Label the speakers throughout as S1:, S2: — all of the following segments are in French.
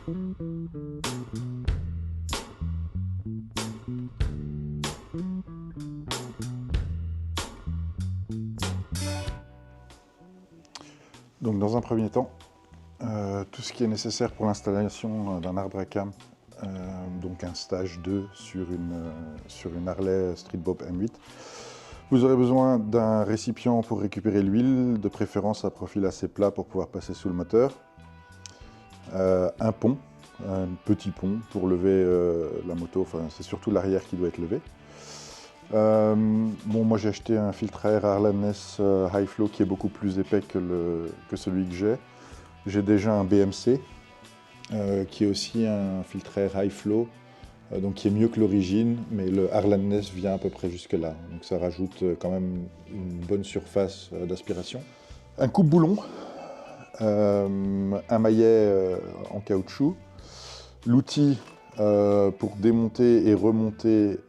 S1: Donc dans un premier temps, tout ce qui est nécessaire pour l'installation d'un arbre à cam, donc un stage 2 sur une Harley Street Bob M8. Vous aurez besoin d'un récipient pour récupérer l'huile, de préférence à profil assez plat pour pouvoir passer sous le moteur. Un pont, un petit pont pour lever la moto, enfin c'est surtout l'arrière qui doit être levé. Bon, moi j'ai acheté un filtre à air Harley-Ness High Flow qui est beaucoup plus épais que celui que j'ai. J'ai déjà un BMC qui est aussi un filtre à air High Flow, donc qui est mieux que l'origine, mais le Harley-Ness vient à peu près jusque là. Donc ça rajoute quand même une bonne surface d'aspiration. Un coupe-boulon, un maillet en caoutchouc, l'outil pour démonter et remonter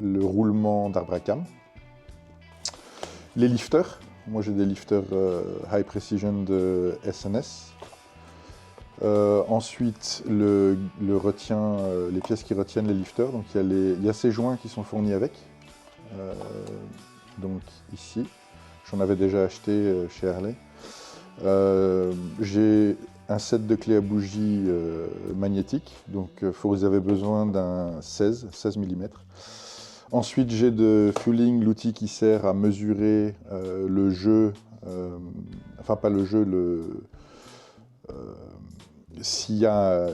S1: le roulement d'arbre à cam, les lifters, moi j'ai des lifters High Precision de SNS, ensuite le retien, les pièces qui retiennent les lifters, donc il y a ces joints qui sont fournis avec, donc ici, j'en avais déjà acheté chez Harley. J'ai un set de clés à bougie magnétique, donc vous avez besoin d'un 16 mm. Ensuite, j'ai de Fueling, l'outil qui sert à mesurer le jeu, enfin pas le jeu, s'il y a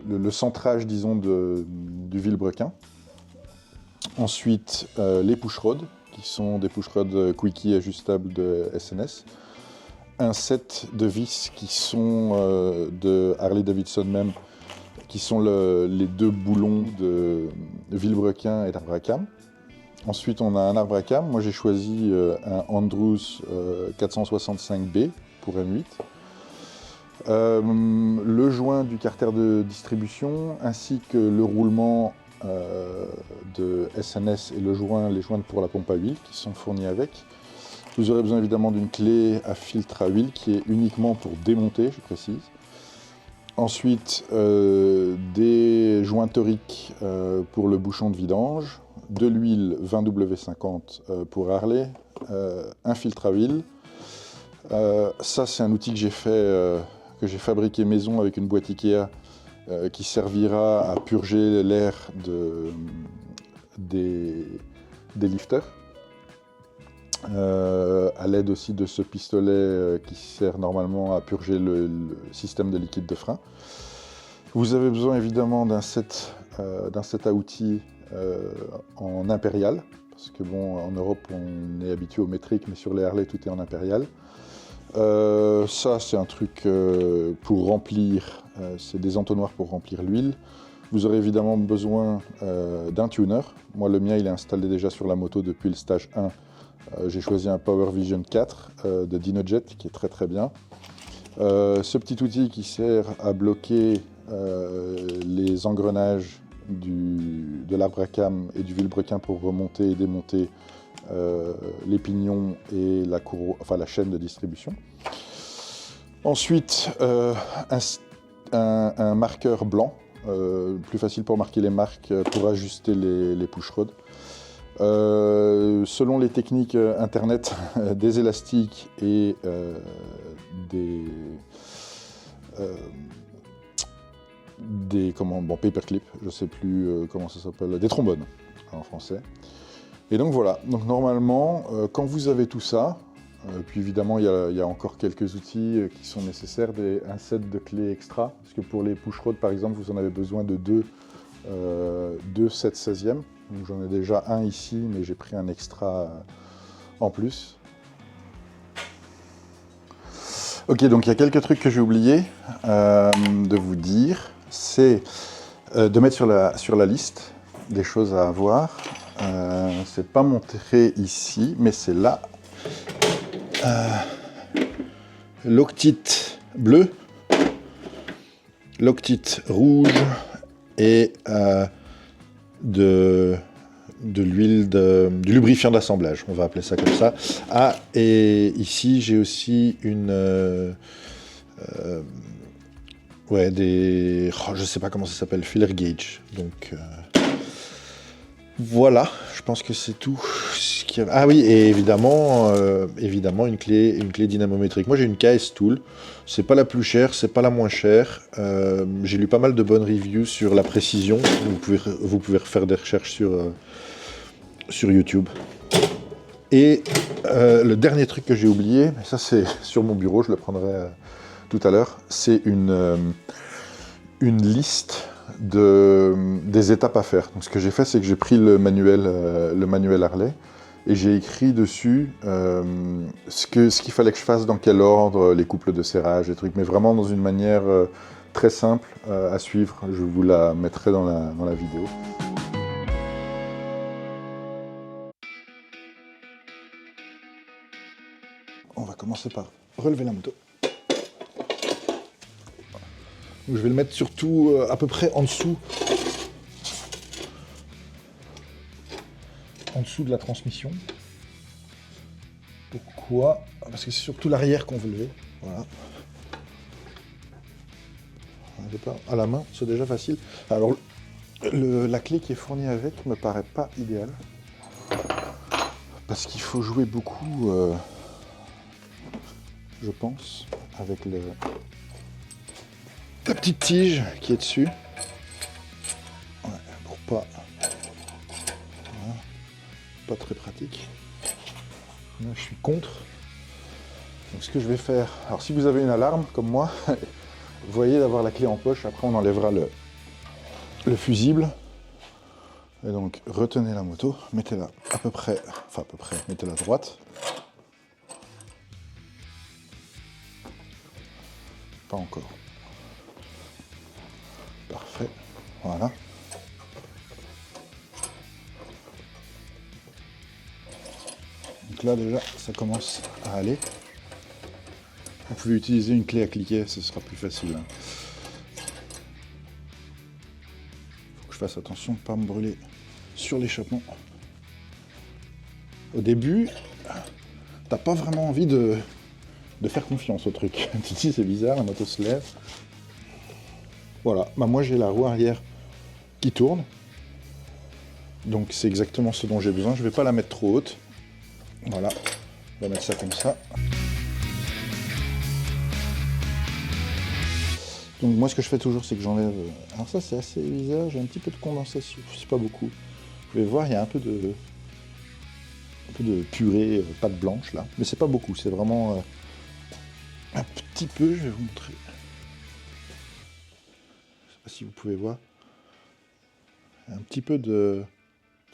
S1: le centrage, disons, du vilebrequin. Ensuite, les pushrods, qui sont des pushrods quickie ajustables de SNS. Un set de vis qui sont de Harley-Davidson même, qui sont les deux boulons de vilebrequin et d'arbre à cam. Ensuite, on a un arbre à cam. Moi, j'ai choisi un Andrews 465B pour M8. Le joint du carter de distribution, ainsi que le roulement de SNS et les joints pour la pompe à huile qui sont fournis avec. Vous aurez besoin évidemment d'une clé à filtre à huile qui est uniquement pour démonter, je précise. Ensuite, des joints toriques pour le bouchon de vidange, de l'huile 20W50 pour Harley, un filtre à huile. Ça, c'est un outil que j'ai fabriqué maison avec une boîte Ikea qui servira à purger l'air des lifters. À l'aide aussi de ce pistolet qui sert normalement à purger le système de liquide de frein. Vous avez besoin évidemment d'un set à outils en impérial, parce que bon, en Europe on est habitué au métrique, mais sur les Harley tout est en impérial. Ça c'est un truc pour remplir, c'est des entonnoirs pour remplir l'huile. Vous aurez évidemment besoin d'un tuner. Moi le mien il est installé déjà sur la moto depuis le stage 1. J'ai choisi un Power Vision 4 de Dinojet qui est très bien. Ce petit outil qui sert à bloquer les engrenages de l'arbre à cam et du vilebrequin pour remonter et démonter les pignons et la chaîne de distribution. Ensuite, un marqueur blanc, plus facile pour marquer les marques, pour ajuster les pushrods. Selon les techniques internet, des élastiques et paperclip, je ne sais plus comment ça s'appelle, des trombones en français. Et donc voilà, donc normalement, quand vous avez tout ça, puis évidemment il y a encore quelques outils qui sont nécessaires, un set de clés extra, parce que pour les pushrods par exemple, vous en avez besoin de deux 7/16e. Donc j'en ai déjà un ici, mais j'ai pris un extra en plus. Ok, donc il y a quelques trucs que j'ai oublié de vous dire. C'est de mettre sur la liste des choses à avoir. C'est pas montré ici, mais c'est là. L'octite bleu, l'octite rouge et de l'huile, du lubrifiant d'assemblage, on va appeler ça comme ça. Ah, et ici j'ai aussi Ouais, des... Oh, je sais pas comment ça s'appelle, filler gauge. Donc, voilà, je pense que c'est tout. Ah oui, et évidemment, évidemment une clé dynamométrique. Moi j'ai une KS Tool, c'est pas la plus chère, c'est pas la moins chère. J'ai lu pas mal de bonnes reviews sur la précision. Vous pouvez refaire des recherches sur YouTube. Et le dernier truc que j'ai oublié, mais ça c'est sur mon bureau, je le prendrai tout à l'heure, c'est une liste des étapes à faire. Donc ce que j'ai fait, c'est que j'ai pris le manuel Harley et j'ai écrit dessus ce qu'il fallait que je fasse, dans quel ordre, les couples de serrage, les trucs, mais vraiment dans une manière très simple à suivre. Je vous la mettrai dans la vidéo. On va commencer par relever la moto. Donc, je vais le mettre surtout à peu près en dessous de la transmission. Pourquoi? Parce que c'est surtout l'arrière qu'on veut lever. Voilà. À la main, c'est déjà facile. Alors, la clé qui est fournie avec me paraît pas idéale. Parce qu'il faut jouer beaucoup, je pense, avec la petite tige qui est dessus. Ouais, pour pas... Voilà. Pas très pratique. Là, je suis contre. Donc ce que je vais faire... Alors si vous avez une alarme, comme moi, vous voyez d'avoir la clé en poche, après on enlèvera le fusible. Et donc retenez la moto, mettez-la à peu près, mettez-la droite. Pas encore. Parfait, voilà. Donc là déjà, ça commence à aller. Vous pouvez utiliser une clé à cliquet, ce sera plus facile. Faut que je fasse attention de ne pas me brûler sur l'échappement. Au début, t'as pas vraiment envie de faire confiance au truc. Tu te dis c'est bizarre, la moto se lève. Voilà, bah moi j'ai la roue arrière qui tourne. Donc c'est exactement ce dont j'ai besoin. Je vais pas la mettre trop haute. Voilà, on va mettre ça comme ça. Donc moi ce que je fais toujours, c'est que j'enlève... Alors ça c'est assez bizarre, j'ai un petit peu de condensation, c'est pas beaucoup. Vous pouvez voir, il y a un peu de purée, pâte blanche là. Mais c'est pas beaucoup, c'est vraiment un petit peu, je vais vous montrer. Je sais pas si vous pouvez voir. Un petit peu de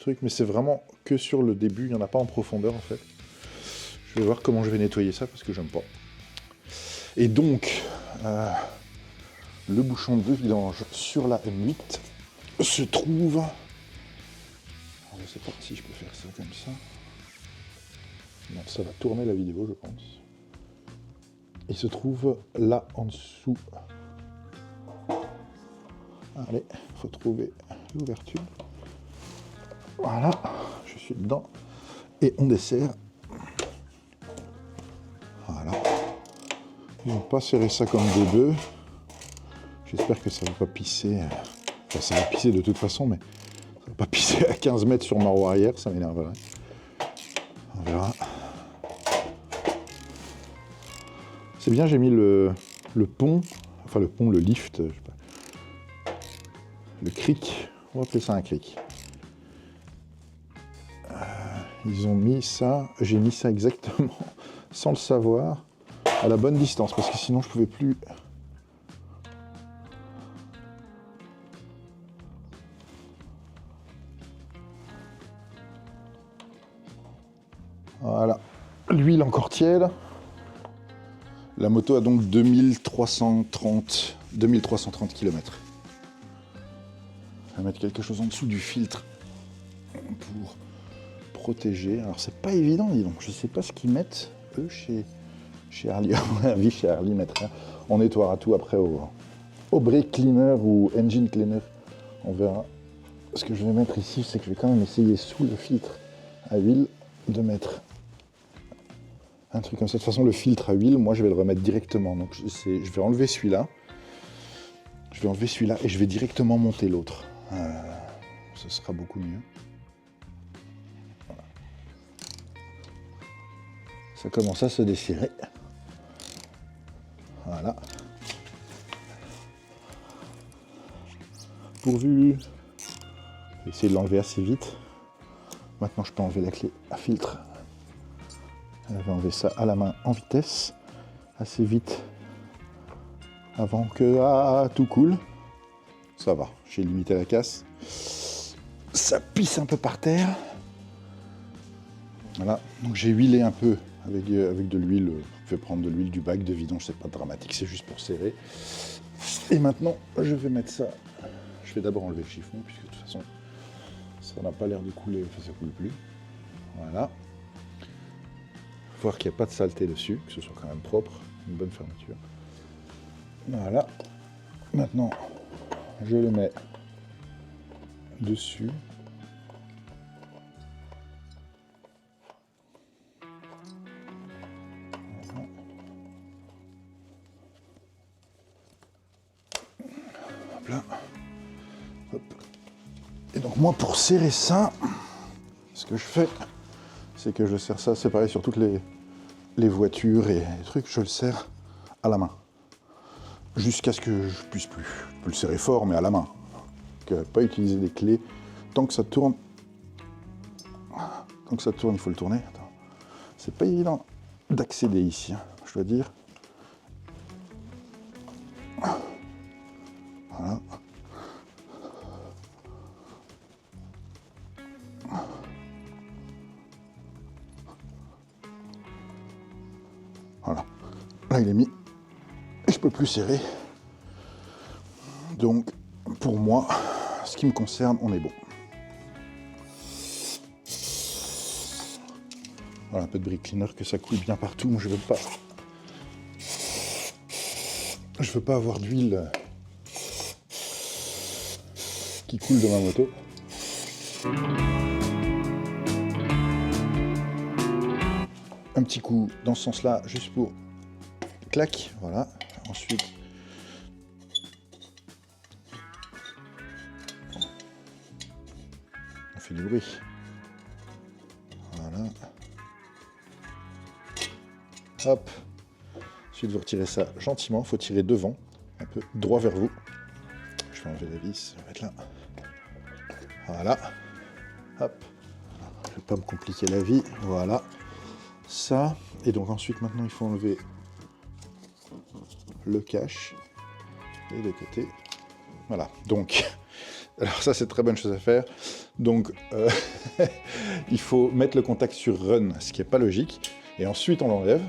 S1: truc, mais c'est vraiment que sur le début, il n'y en a pas en profondeur en fait. Je vais voir comment je vais nettoyer ça parce que j'aime pas. Et donc, le bouchon de vidange sur la M8 se trouve... Alors, je sais pas si je peux faire ça comme ça. Non, ça va tourner la vidéo, je pense. Il se trouve là en dessous. Allez, il faut trouver l'ouverture. Voilà, je suis dedans. Et on dessert. Voilà. Ils n'ont pas serré ça comme des bœufs. J'espère que ça ne va pas pisser. Enfin, ça va pisser de toute façon, mais ça ne va pas pisser à 15 mètres sur ma roue arrière, ça m'énerverait. On verra. C'est bien, j'ai mis le pont, enfin le pont, le lift, je sais pas, le cric, on va appeler ça un cric. Ils ont mis ça, j'ai mis ça exactement, sans le savoir, à la bonne distance, parce que sinon je pouvais plus... Voilà, l'huile encore tiède. La moto a donc 2330 km. On va mettre quelque chose en dessous du filtre pour protéger. Alors c'est pas évident, dis donc. Je sais pas ce qu'ils mettent, eux, chez Harley. À mon avis, chez Harley, on nettoiera tout après au brake cleaner ou engine cleaner. On verra. Ce que je vais mettre ici, c'est que je vais quand même essayer sous le filtre à huile de mettre un truc comme ça. De toute façon, le filtre à huile, moi je vais le remettre directement. Donc je vais enlever celui-là. Je vais enlever celui-là et je vais directement monter l'autre. Ce sera beaucoup mieux. Voilà. Ça commence à se desserrer. Voilà. Pourvu. Je vais essayer de l'enlever assez vite. Maintenant, je peux enlever la clé à filtre. Je vais enlever ça à la main en vitesse, assez vite, avant que tout coule. Ça va, j'ai limité la casse. Ça pisse un peu par terre. Voilà, donc j'ai huilé un peu avec de l'huile. Vous pouvez prendre de l'huile du bac de vidange, c'est pas dramatique, c'est juste pour serrer. Et maintenant, je vais mettre ça. Je vais d'abord enlever le chiffon, puisque de toute façon, ça n'a pas l'air de couler, enfin ça coule plus. Voilà. Voir qu'il n'y a pas de saleté dessus, que ce soit quand même propre, une bonne fermeture. Voilà. Maintenant, je le mets dessus. Voilà. Hop là. Hop. Et donc moi, pour serrer ça, ce que je fais, c'est que je serre ça, c'est pareil sur toutes les voitures et les trucs, je le serre à la main. Jusqu'à ce que je puisse plus. Je peux le serrer fort, mais à la main. Donc, pas utiliser des clés. Tant que ça tourne, il faut le tourner. Attends. C'est pas évident d'accéder ici, hein, je dois dire. Voilà. Voilà. Là, il est mis. Et je peux plus serrer. Donc, pour moi, ce qui me concerne, on est bon. Voilà, un peu de brake cleaner, que ça coule bien partout. Moi, je veux pas avoir d'huile qui coule de ma moto. Un petit coup dans ce sens-là, juste pour clac, voilà. Ensuite, on fait du bruit. Voilà. Hop. Ensuite, vous retirez ça gentiment. Il faut tirer devant, un peu droit vers vous. Je vais enlever la vis, je vais mettre là. Voilà. Hop. Je ne vais pas me compliquer la vie. Voilà. Ça. Et donc ensuite, maintenant, il faut enlever le cache et le côté. Voilà. Donc, alors ça, c'est très bonne chose à faire. Donc, il faut mettre le contact sur Run, ce qui n'est pas logique. Et ensuite, on l'enlève.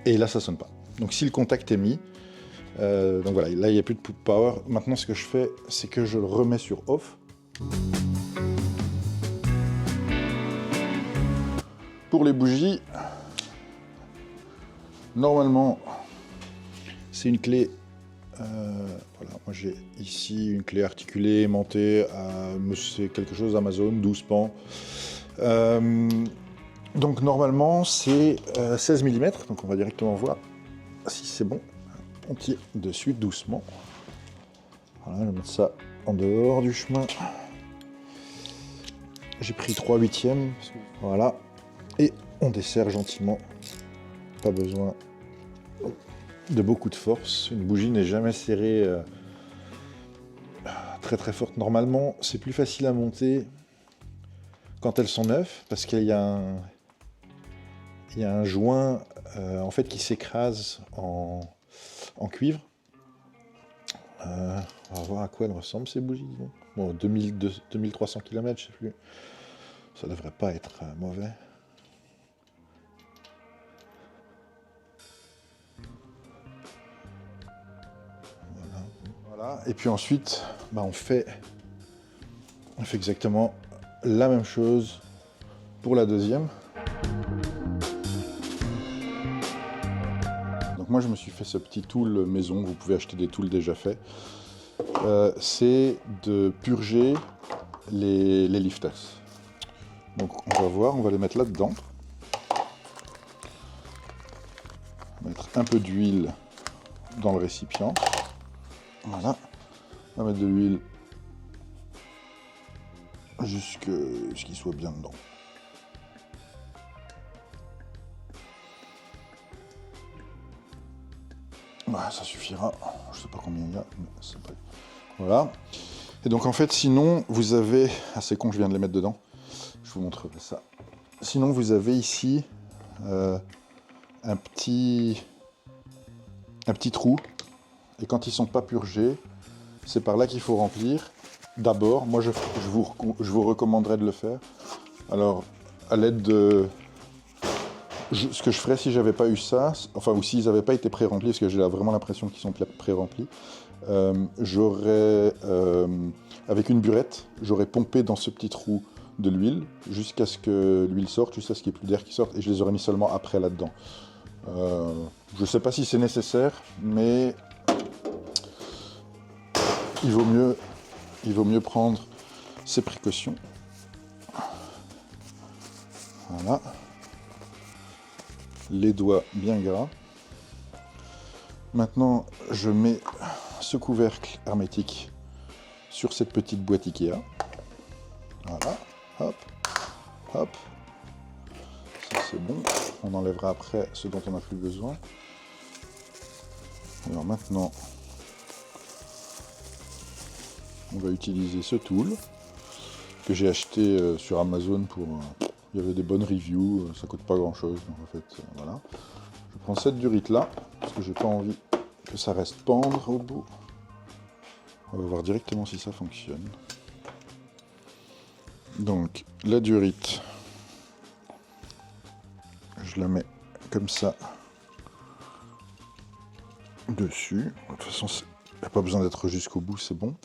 S1: Et là, ça ne sonne pas. Donc, si le contact est mis, donc voilà, là, il n'y a plus de power. Maintenant, ce que je fais, c'est que je le remets sur Off. Pour les bougies, normalement, c'est une clé. Voilà, moi j'ai ici une clé articulée, aimantée, c'est quelque chose Amazon, 12 pans. Donc normalement c'est 16 mm, donc on va directement voir si c'est bon. On tire dessus doucement. Voilà, je vais mettre ça en dehors du chemin. J'ai pris 3/8. Voilà. Et on desserre gentiment. Pas besoin de beaucoup de force. Une bougie n'est jamais serrée très très forte. Normalement, c'est plus facile à monter quand elles sont neuves parce qu'il y a un joint en fait qui s'écrase en cuivre. On va voir à quoi elles ressemblent ces bougies. Bon, 2300 km, je sais plus. Ça devrait pas être mauvais. Voilà. Et puis ensuite, on fait exactement la même chose pour la deuxième. Donc moi je me suis fait ce petit tool maison, vous pouvez acheter des tools déjà faits. C'est de purger les lifters. Donc on va voir, on va les mettre là-dedans. Mettre un peu d'huile dans le récipient. Voilà. On va mettre de l'huile jusqu'il soit bien dedans. Bah, ça suffira. Je sais pas combien il y a, mais c'est pas... Voilà. Et donc en fait, sinon, vous avez... Ah, c'est con, je viens de les mettre dedans. Je vous montrerai ça. Sinon, vous avez ici un petit trou. Et quand ils sont pas purgés, c'est par là qu'il faut remplir. D'abord, moi, je vous recommanderais de le faire. Alors, à l'aide de... ce que je ferais si j'avais pas eu ça, enfin, ou s'ils n'avaient pas été pré-remplis, parce que j'ai vraiment l'impression qu'ils sont pré-remplis, j'aurais, avec une burette, j'aurais pompé dans ce petit trou de l'huile, jusqu'à ce que l'huile sorte, jusqu'à ce qu'il n'y ait plus d'air qui sorte, et je les aurais mis seulement après là-dedans. Je sais pas si c'est nécessaire, mais il vaut mieux prendre ses précautions. Voilà. Les doigts bien gras. Maintenant, je mets ce couvercle hermétique sur cette petite boîte Ikea. Voilà, hop, hop. Ça c'est bon. On enlèvera après ce dont on n'a plus besoin. Alors maintenant, on va utiliser ce tool que j'ai acheté sur Amazon pour... il y avait des bonnes reviews, ça coûte pas grand chose. Donc en fait, voilà. Je prends cette durite là, parce que j'ai pas envie que ça reste pendre au bout. On va voir directement si ça fonctionne. Donc, la durite, je la mets comme ça dessus. De toute façon, il n'y a pas besoin d'être jusqu'au bout, c'est bon.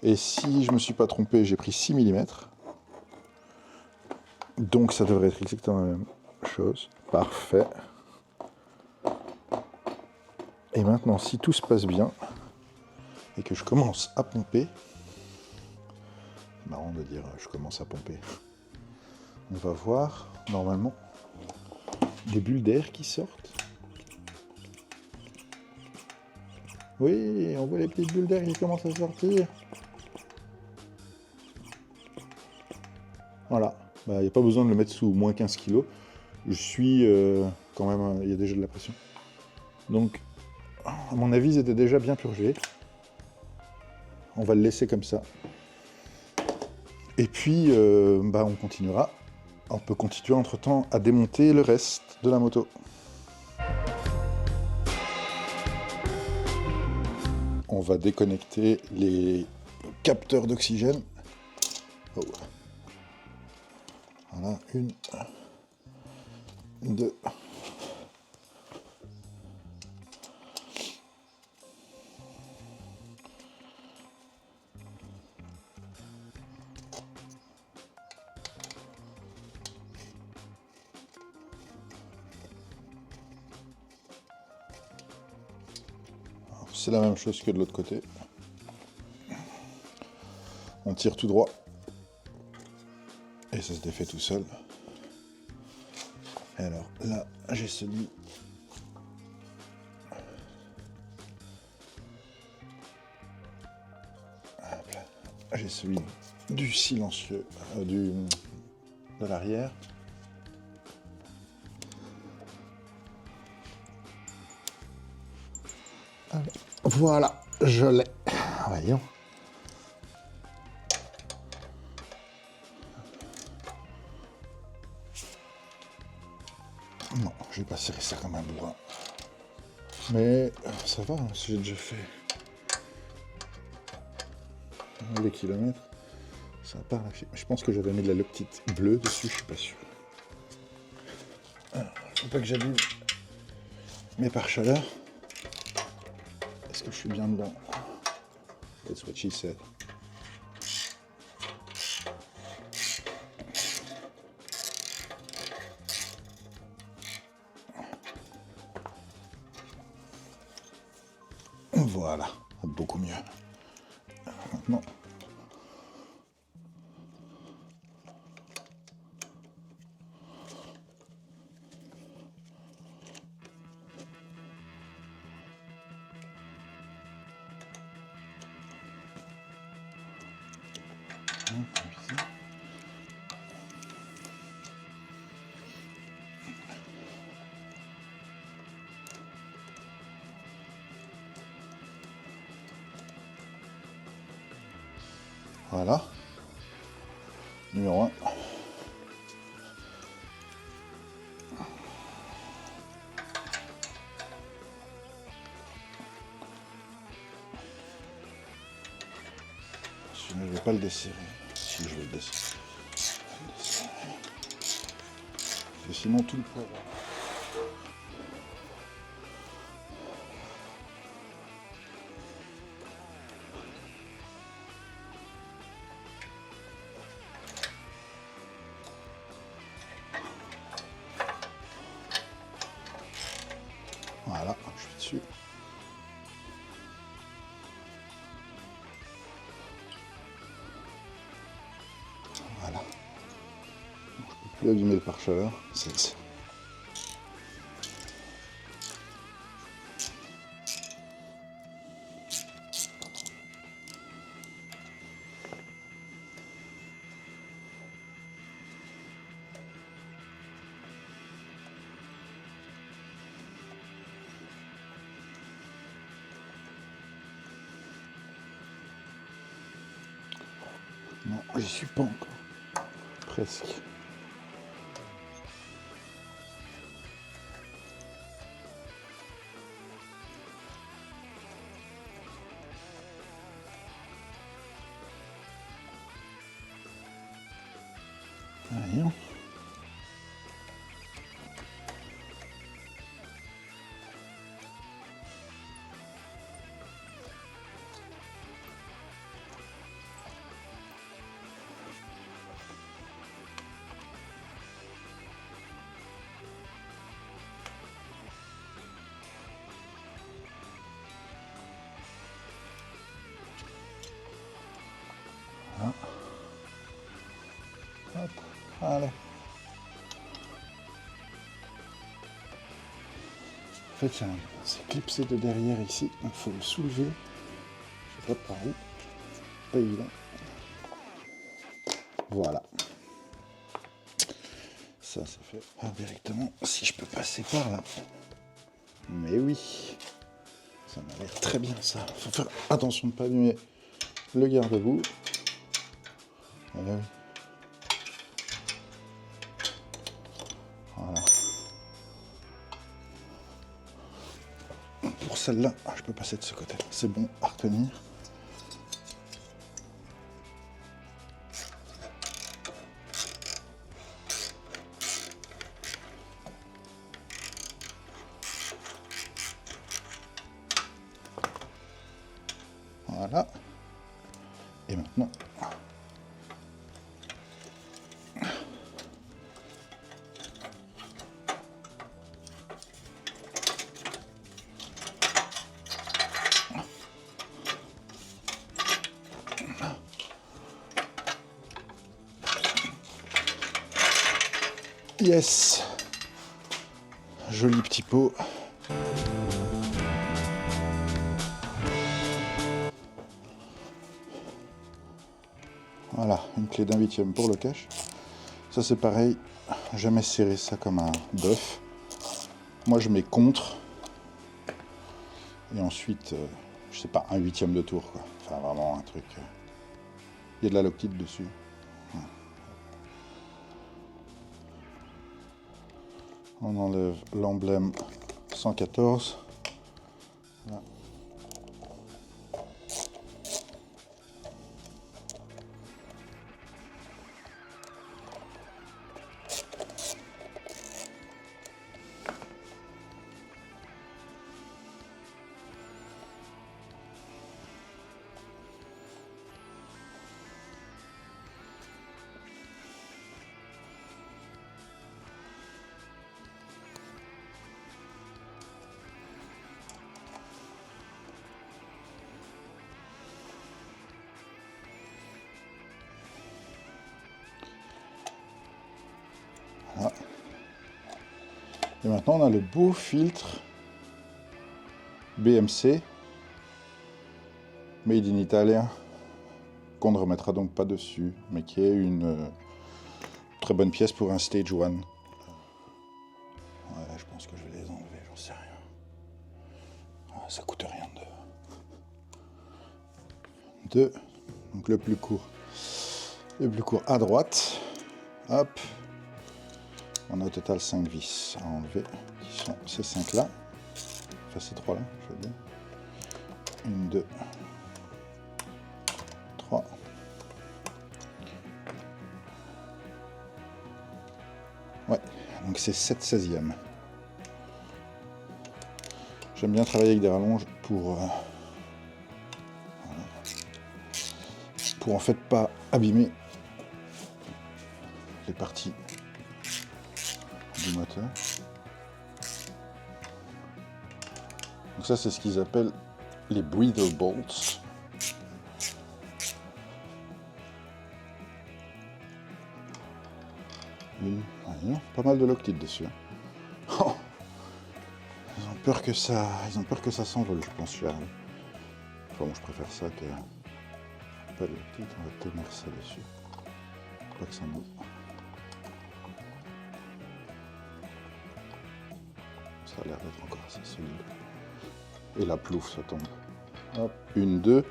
S1: Et si je me suis pas trompé, j'ai pris 6 mm. Donc ça devrait être exactement la même chose. Parfait. Et maintenant, si tout se passe bien, et que je commence à pomper, marrant de dire je commence à pomper, on va voir normalement des bulles d'air qui sortent. Oui, on voit les petites bulles d'air qui commencent à sortir. Voilà, il n'y a pas besoin de le mettre sous moins 15 kg. Je suis quand même, il y a déjà de la pression. Donc, à mon avis, ils étaient déjà bien purgés. On va le laisser comme ça. Et puis, on continuera. On peut continuer entre-temps à démonter le reste de la moto. On va déconnecter les capteurs d'oxygène. Oh. Voilà, 1, 2. C'est la même chose que de l'autre côté. On tire tout droit. Et ça se défait tout seul. Et alors là, j'ai celui... J'ai celui du silencieux, de l'arrière. Voilà, je l'ai. Voyons. Non, je vais pas serrer ça comme un bourrin. Mais ça va, hein, si j'ai déjà fait des kilomètres. Ça n'a pas lâché. Je pense que j'avais mis de la Loctite bleue dessus, je suis pas sûr. Alors, il faut pas que j'abîme mes pare-chaleurs. Est-ce que je suis bien dedans? That's what she said. Voilà, beaucoup mieux. Maintenant. Voilà. Numéro 1. Je ne vais pas le desserrer. Si je vais le desserrer. Et sinon tout le poids. Voilà, je suis dessus. Voilà. Je ne peux plus abîmer le pare-chaleur. Non, j'y suis pas encore. Presque. Voyons. Voilà. Hop, allez. En fait, c'est clipsé de derrière ici, il faut le soulever. Je sais pas par où. Pas évident. Voilà. Ça fait directement si je peux passer par là. Mais oui, ça m'a l'air très bien ça. Faut faire attention de ne pas abîmer le garde-boue. Voilà. Voilà. Pour celle-là, je peux passer de ce côté. C'est bon à retenir. Voilà. Et maintenant, yes, joli petit pot. Voilà, une clé d'1/8 pour le cache. Ça c'est pareil, jamais serrer ça comme un bœuf. Moi je mets contre. Et ensuite, je sais pas, 1/8 de tour quoi. Enfin vraiment un truc. Il y a de la loctite dessus. Ouais. On enlève l'emblème 114. Voilà. Voilà. Et maintenant on a le beau filtre BMC Made in Italia qu'on ne remettra donc pas dessus, mais qui est une très bonne pièce pour un Stage 1. Ouais, je pense que je vais les enlever, j'en sais rien. Ah, ça coûte rien donc le plus court à droite. Hop. On a au total 5 vis à enlever, qui sont ces 5 là. Enfin ces 3 là, je veux dire. 1, 2, 3. Ouais, donc c'est 7/16e. J'aime bien travailler avec des rallonges pour en fait pas abîmer les parties du moteur. Donc ça c'est ce qu'ils appellent les breather bolts. Pas mal de Loctite dessus. Oh, ils ont peur que ça s'envole, je pense, Charles. Enfin, moi je préfère ça que pas de Loctite. On va tenir ça dessus, pas que ça monte. Ça a l'air d'être encore assez solide. Et la plouffe, ça tombe. Hop, 1, 2.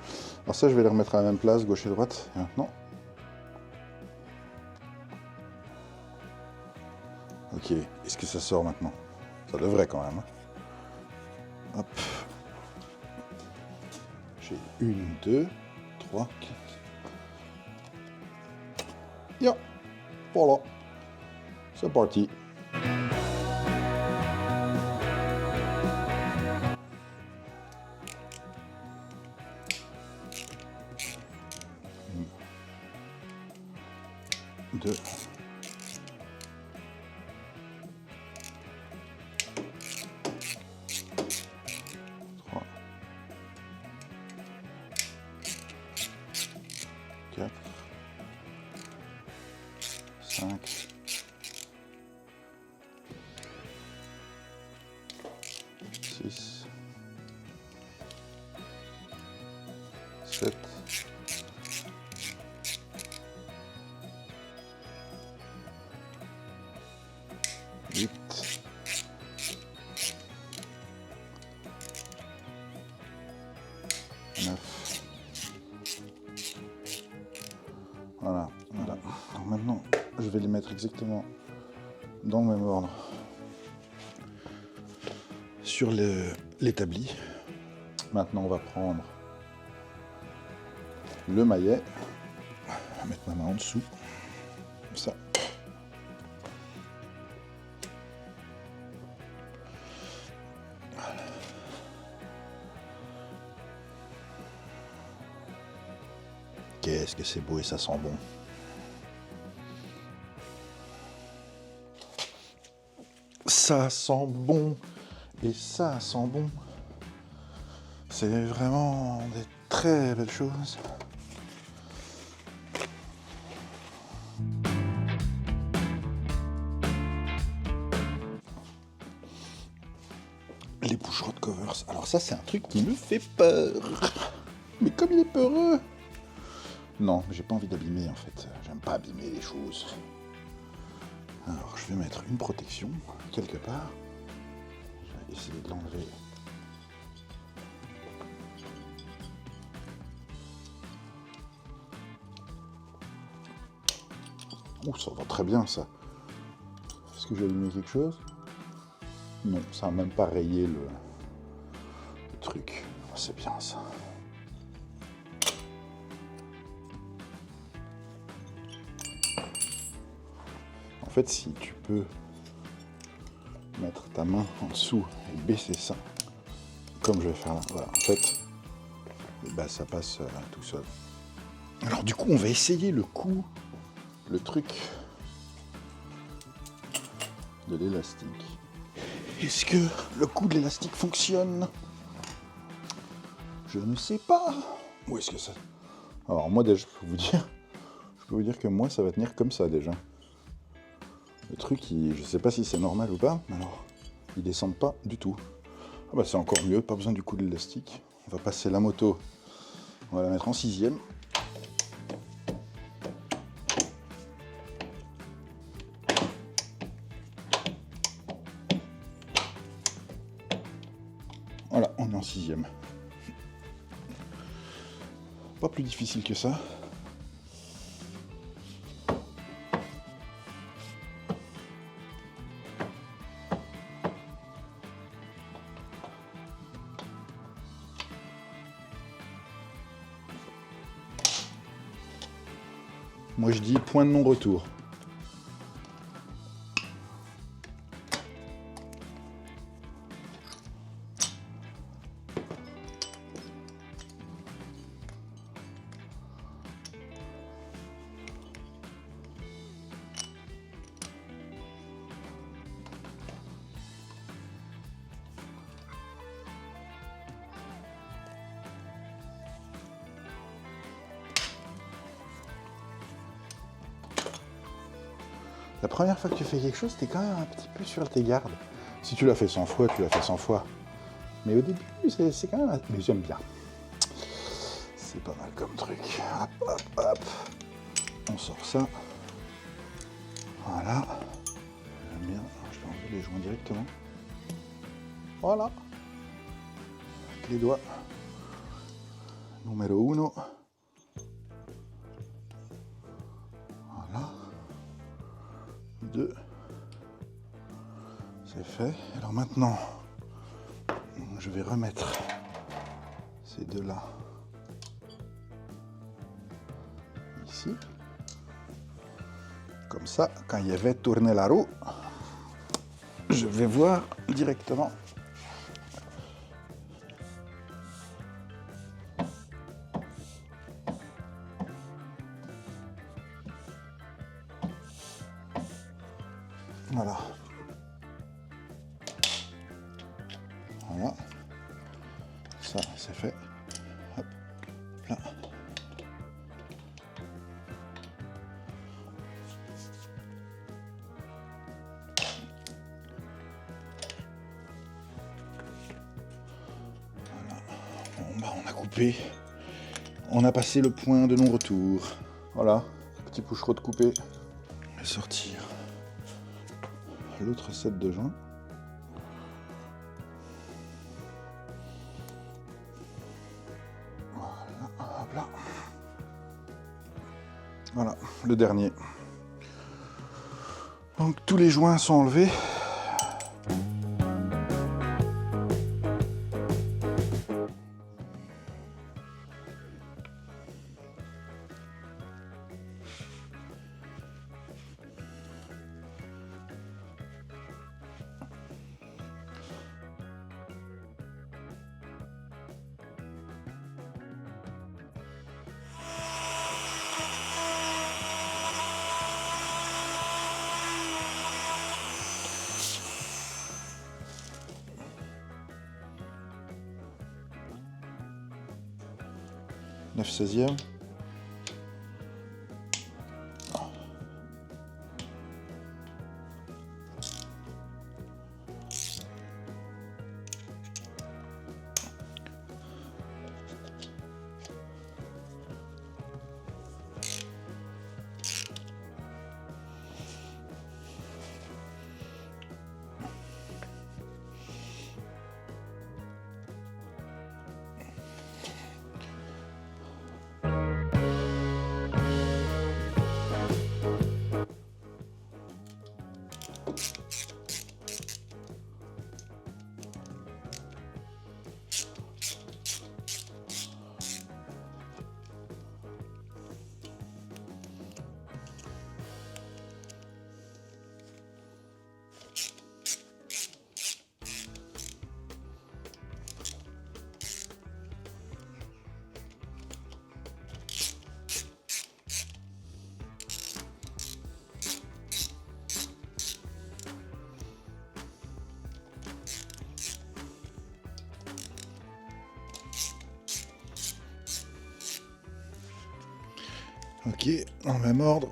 S1: Alors ça, je vais les remettre à la même place, gauche et droite. Et maintenant. Ok, est-ce que ça sort maintenant? Ça devrait quand même. Hop. J'ai 1, 2, 3, 4. Ya, voilà. C'est parti. Deux. 3. 4. 5. 6. 7. 8. 9. Voilà. Donc maintenant, je vais les mettre exactement dans le même ordre sur l'établi. Maintenant, on va prendre le maillet. Je vais mettre ma main en dessous, comme ça. Qu'est-ce que c'est beau et ça sent bon. Ça sent bon et ça sent bon. C'est vraiment des très belles choses. Les push rod covers. Alors ça, c'est un truc qui me fait peur. Mais comme il est peureux. Non, j'ai pas envie d'abîmer en fait. J'aime pas abîmer les choses. Alors, je vais mettre une protection quelque part. Je vais essayer de l'enlever. Ouh, ça va très bien ça. Est-ce que j'ai allumé quelque chose? Non, ça n'a même pas rayé le truc. Oh, c'est bien ça. En fait, si tu peux mettre ta main en dessous et baisser ça, comme je vais faire là, voilà, en fait, bah, ça passe tout seul. Alors du coup, on va essayer le truc de l'élastique. Est-ce que le coup de l'élastique fonctionne? Je ne sais pas. Où est-ce que ça... Alors moi déjà, je peux vous dire que moi, ça va tenir comme ça déjà. Le truc, je sais pas si c'est normal ou pas, mais alors, il descend pas du tout. Ah bah c'est encore mieux, pas besoin du coup de l'élastique. On va passer la moto, on va la mettre en 6e. 6e. Pas plus difficile que ça. Moi je dis point de non-retour. La première fois que tu fais quelque chose, t'es quand même un petit peu sur tes gardes. Si tu l'as fait 100 fois, tu l'as fait 100 fois. Mais au début, c'est quand même... Mais j'aime bien. C'est pas mal comme truc. Hop, hop, hop. On sort ça. Voilà. J'aime bien. Je vais enlever les joints directement. Voilà. Avec les doigts. Numéro 1. Voilà. 2. C'est fait. Alors maintenant, je vais remettre ces deux-là ici. Comme ça, quand il va tourner la roue, je vais voir directement. Voilà. Voilà. Ça, c'est fait. Hop. Là. Voilà. Bon, bah, on a coupé. On a passé le point de non-retour. Voilà. Petit push-rod coupé. On va sortir l'autre set de joints. Voilà, hop là. Voilà, le dernier. Donc tous les joints sont enlevés. Neuf 16e. Ok, en même ordre.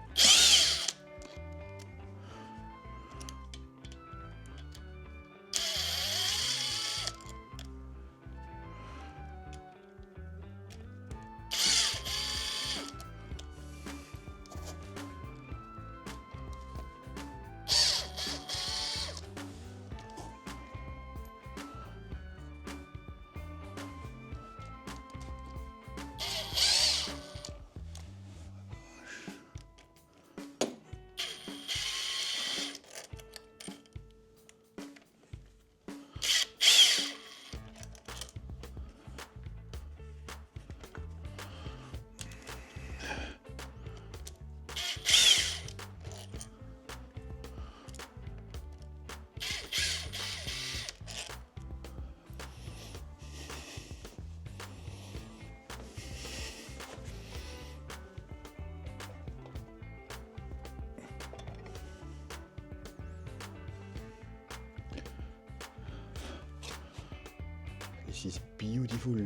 S1: This is beautiful.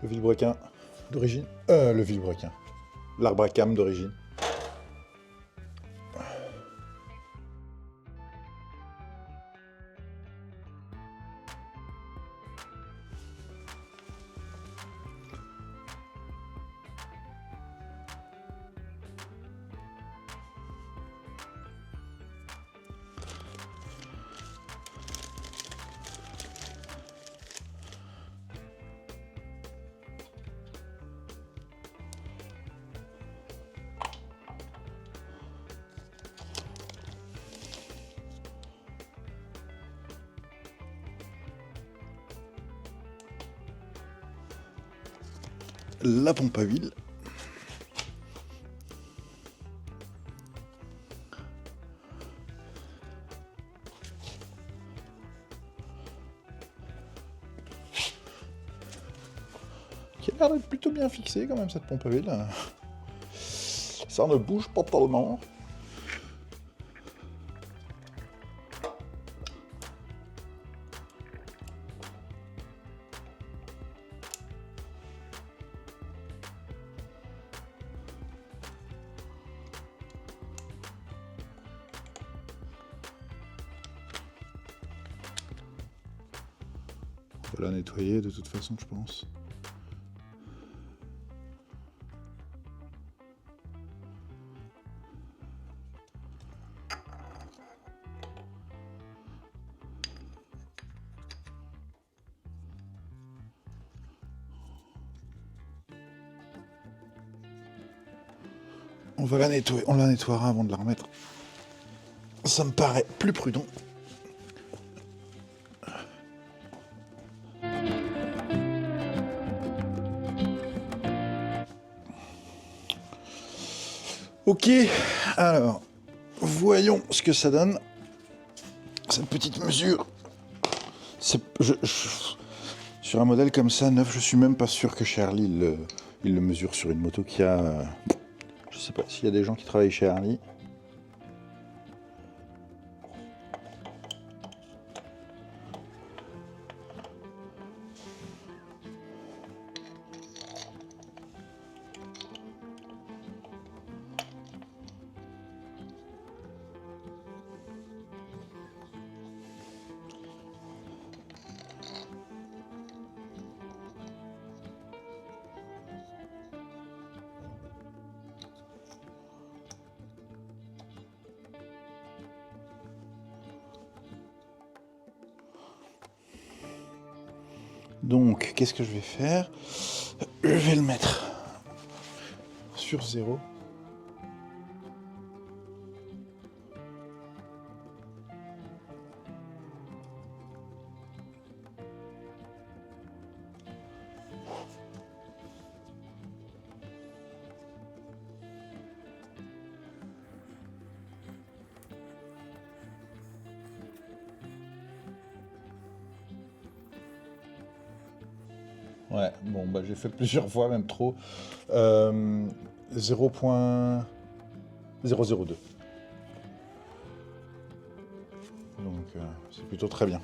S1: Le vilebrequin d'origine. Le vilebrequin. L'arbre à cames d'origine. La pompe à huile. Qui a l'air d'être plutôt bien fixée quand même cette pompe à huile. Ça ne bouge pas tellement. On va la nettoyer de toute façon, je pense. On va la nettoyer, on la nettoiera avant de la remettre. Ça me paraît plus prudent. Ok, alors, voyons ce que ça donne. Cette petite mesure. Sur un modèle comme ça, neuf, je suis même pas sûr que chez Harley, il le mesure sur une moto qui a... je sais pas s'il y a des gens qui travaillent chez Harley. Donc, qu'est-ce que je vais faire? Je vais le mettre sur 0. Ouais, bon, bah j'ai fait plusieurs fois, même trop. 0.002. Donc, c'est plutôt très bien.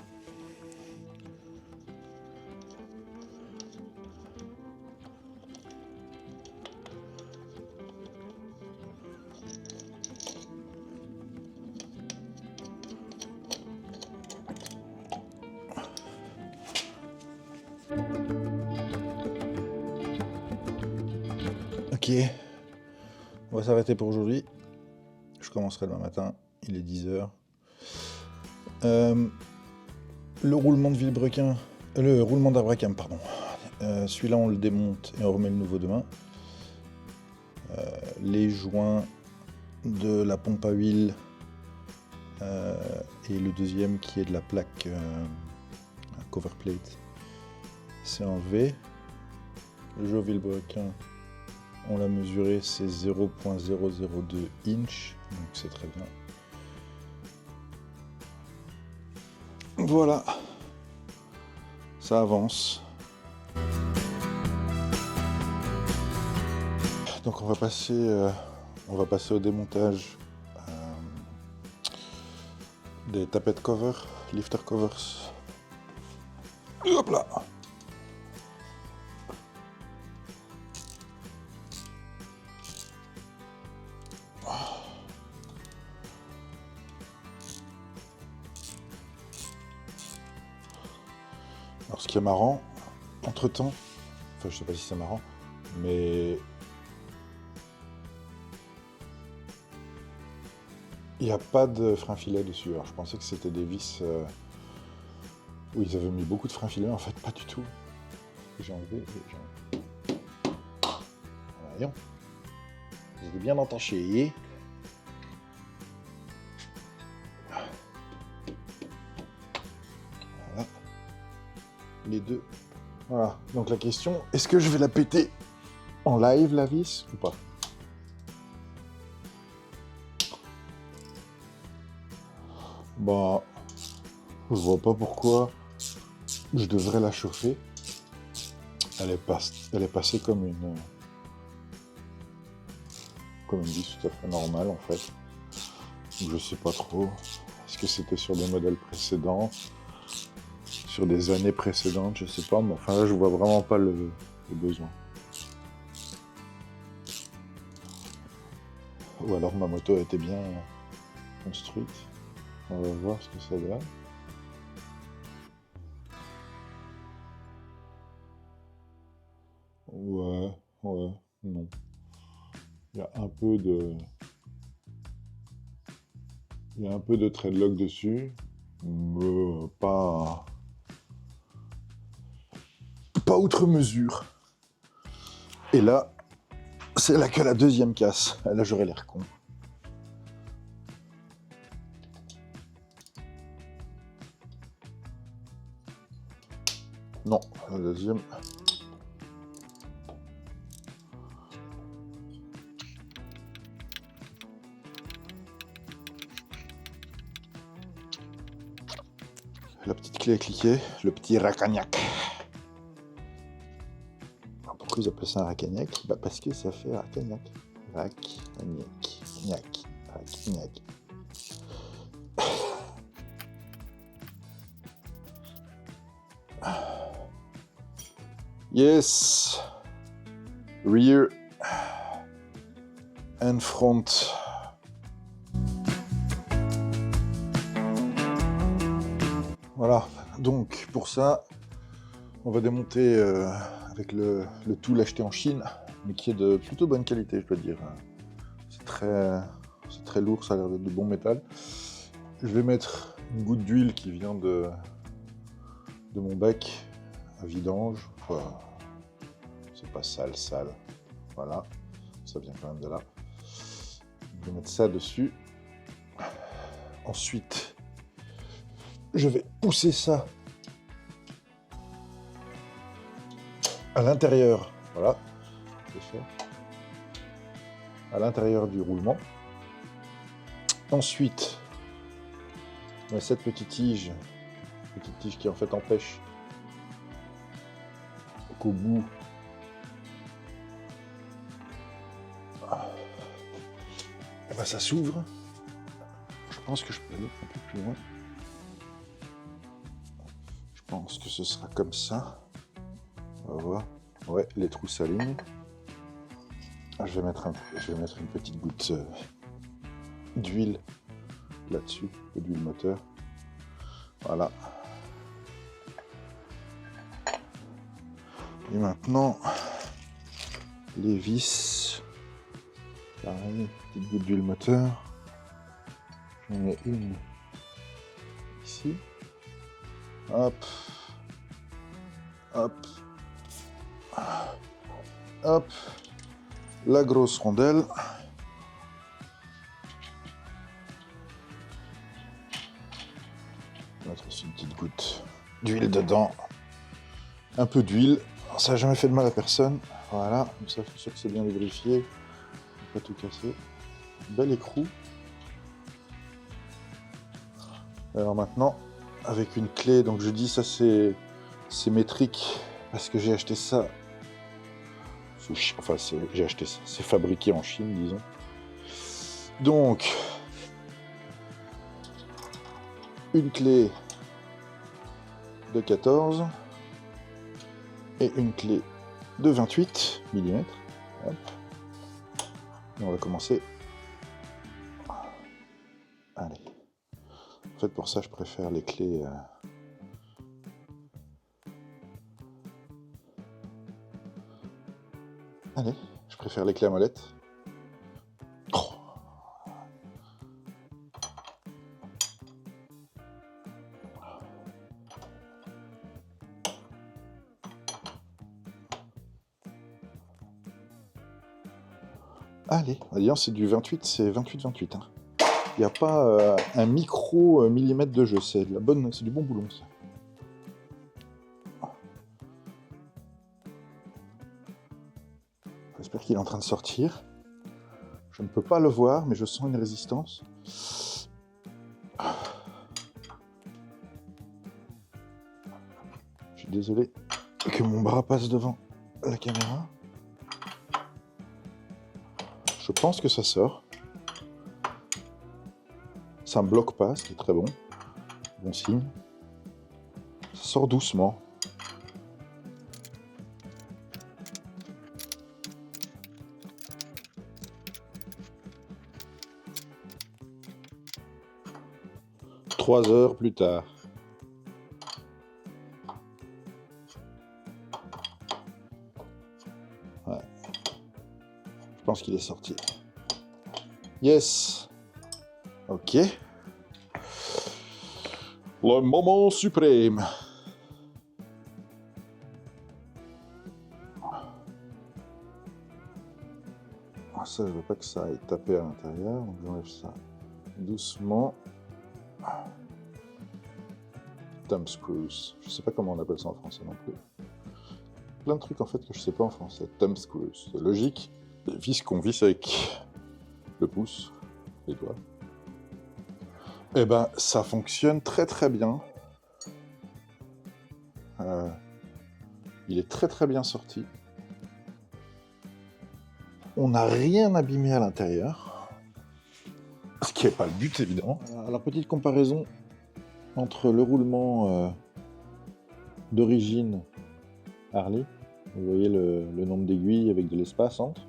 S1: Ok, on va s'arrêter pour aujourd'hui. Je commencerai demain matin, il est 10h. Le roulement de vilebrequin, le roulement d'arbre à cames, pardon. Celui-là, on le démonte et on remet le nouveau demain. Les joints de la pompe à huile et le deuxième qui est de la plaque cover plate, c'est enlevé. Le jeu vilebrequin, on l'a mesuré, c'est 0.002 inch, donc c'est très bien. Voilà, ça avance. Donc on va passer au démontage des tapettes cover, lifter covers. Hop là. Alors ce qui est marrant, entre-temps, enfin je sais pas si c'est marrant, mais il n'y a pas de frein filet dessus. Alors je pensais que c'était des vis où ils avaient mis beaucoup de frein filet, en fait pas du tout. J'ai enlevé, voyons. Vous êtes bien entaché. Voilà. Les deux. Voilà. Donc la question, est-ce que je vais la péter en live, la vis, ou pas? Bah, je vois pas pourquoi je devrais la chauffer. Elle est passée comme une vis tout à fait normale en fait. Donc, je sais pas trop. Est-ce que c'était sur des modèles précédents, sur des années précédentes, je sais pas. Mais enfin là, je vois vraiment pas le besoin. Ou alors ma moto a été bien construite. On va voir ce que ça donne. Ouais, non. Il y a un peu de threadlock dessus, mais pas outre mesure. Et là, c'est là que la deuxième casse. Là, j'aurais l'air con. Non, la deuxième. La petite clé à cliquer, le petit racagnac. Pourquoi ils appellent ça un racagnac? Bah parce que ça fait racagnac. Racagnac. Yes. Rear and front. Voilà, donc pour ça, on va démonter avec le tool acheté en Chine, mais qui est de plutôt bonne qualité, je dois dire. C'est très lourd, ça a l'air d'être de bon métal. Je vais mettre une goutte d'huile qui vient de mon bec à vidange. Enfin, c'est pas sale. Voilà, ça vient quand même de là. Je vais mettre ça dessus. Ensuite, je vais pousser ça à l'intérieur. Voilà, c'est fait. À l'intérieur du roulement. Ensuite, on a cette petite tige qui en fait empêche qu'au bout, et ben ça s'ouvre. Je pense que je peux aller un peu plus loin. Je pense que ce sera comme ça. On va voir. Ouais, les trous s'alignent. Je vais mettre une petite goutte d'huile là-dessus, d'huile moteur. Voilà. Et maintenant, les vis. Pareil, petite goutte d'huile moteur. J'en mets une ici. Hop. La grosse rondelle. Je vais mettre aussi une petite goutte d'huile dedans. Un peu d'huile. Ça n'a jamais fait de mal à personne. Voilà, comme ça, je suis sûr que c'est bien lubrifié. Pas tout casser. Bel écrou. Alors maintenant, avec une clé, donc je dis ça c'est métrique parce que j'ai acheté ça Enfin, j'ai acheté ça. C'est fabriqué en Chine, disons. Donc, une clé de 14 et une clé de 28 mm. Hop. Et on va commencer. Allez. En fait, pour ça, je préfère les clés... Allez, je préfère les clés à molette. Oh. Allez, voyons, c'est du 28, c'est 28-28. Hein. Il n'y a pas un micro millimètre de jeu, c'est de la bonne, c'est du bon boulon ça. J'espère qu'il est en train de sortir. Je ne peux pas le voir, mais je sens une résistance. Je suis désolé que mon bras passe devant la caméra. Je pense que ça sort. Ça ne bloque pas, ce qui est très bon. Bon signe. Ça sort doucement. Trois heures plus tard. Ouais. Je pense qu'il est sorti. Yes. Ok. Le moment suprême. Ah, ça, je veux pas que ça aille taper à l'intérieur, donc j'enlève ça doucement. Thumb screws. Je sais pas comment on appelle ça en français non plus. Plein de trucs en fait que je sais pas en français. Thumb screws. C'est logique. Des vis qu'on visse avec le pouce, les doigts. Eh ben, ça fonctionne très très bien. Il est très très bien sorti. On n'a rien abîmé à l'intérieur. Ce qui n'est pas le but, évidemment. Alors, petite comparaison entre le roulement d'origine Harley, vous voyez le nombre d'aiguilles avec de l'espace entre,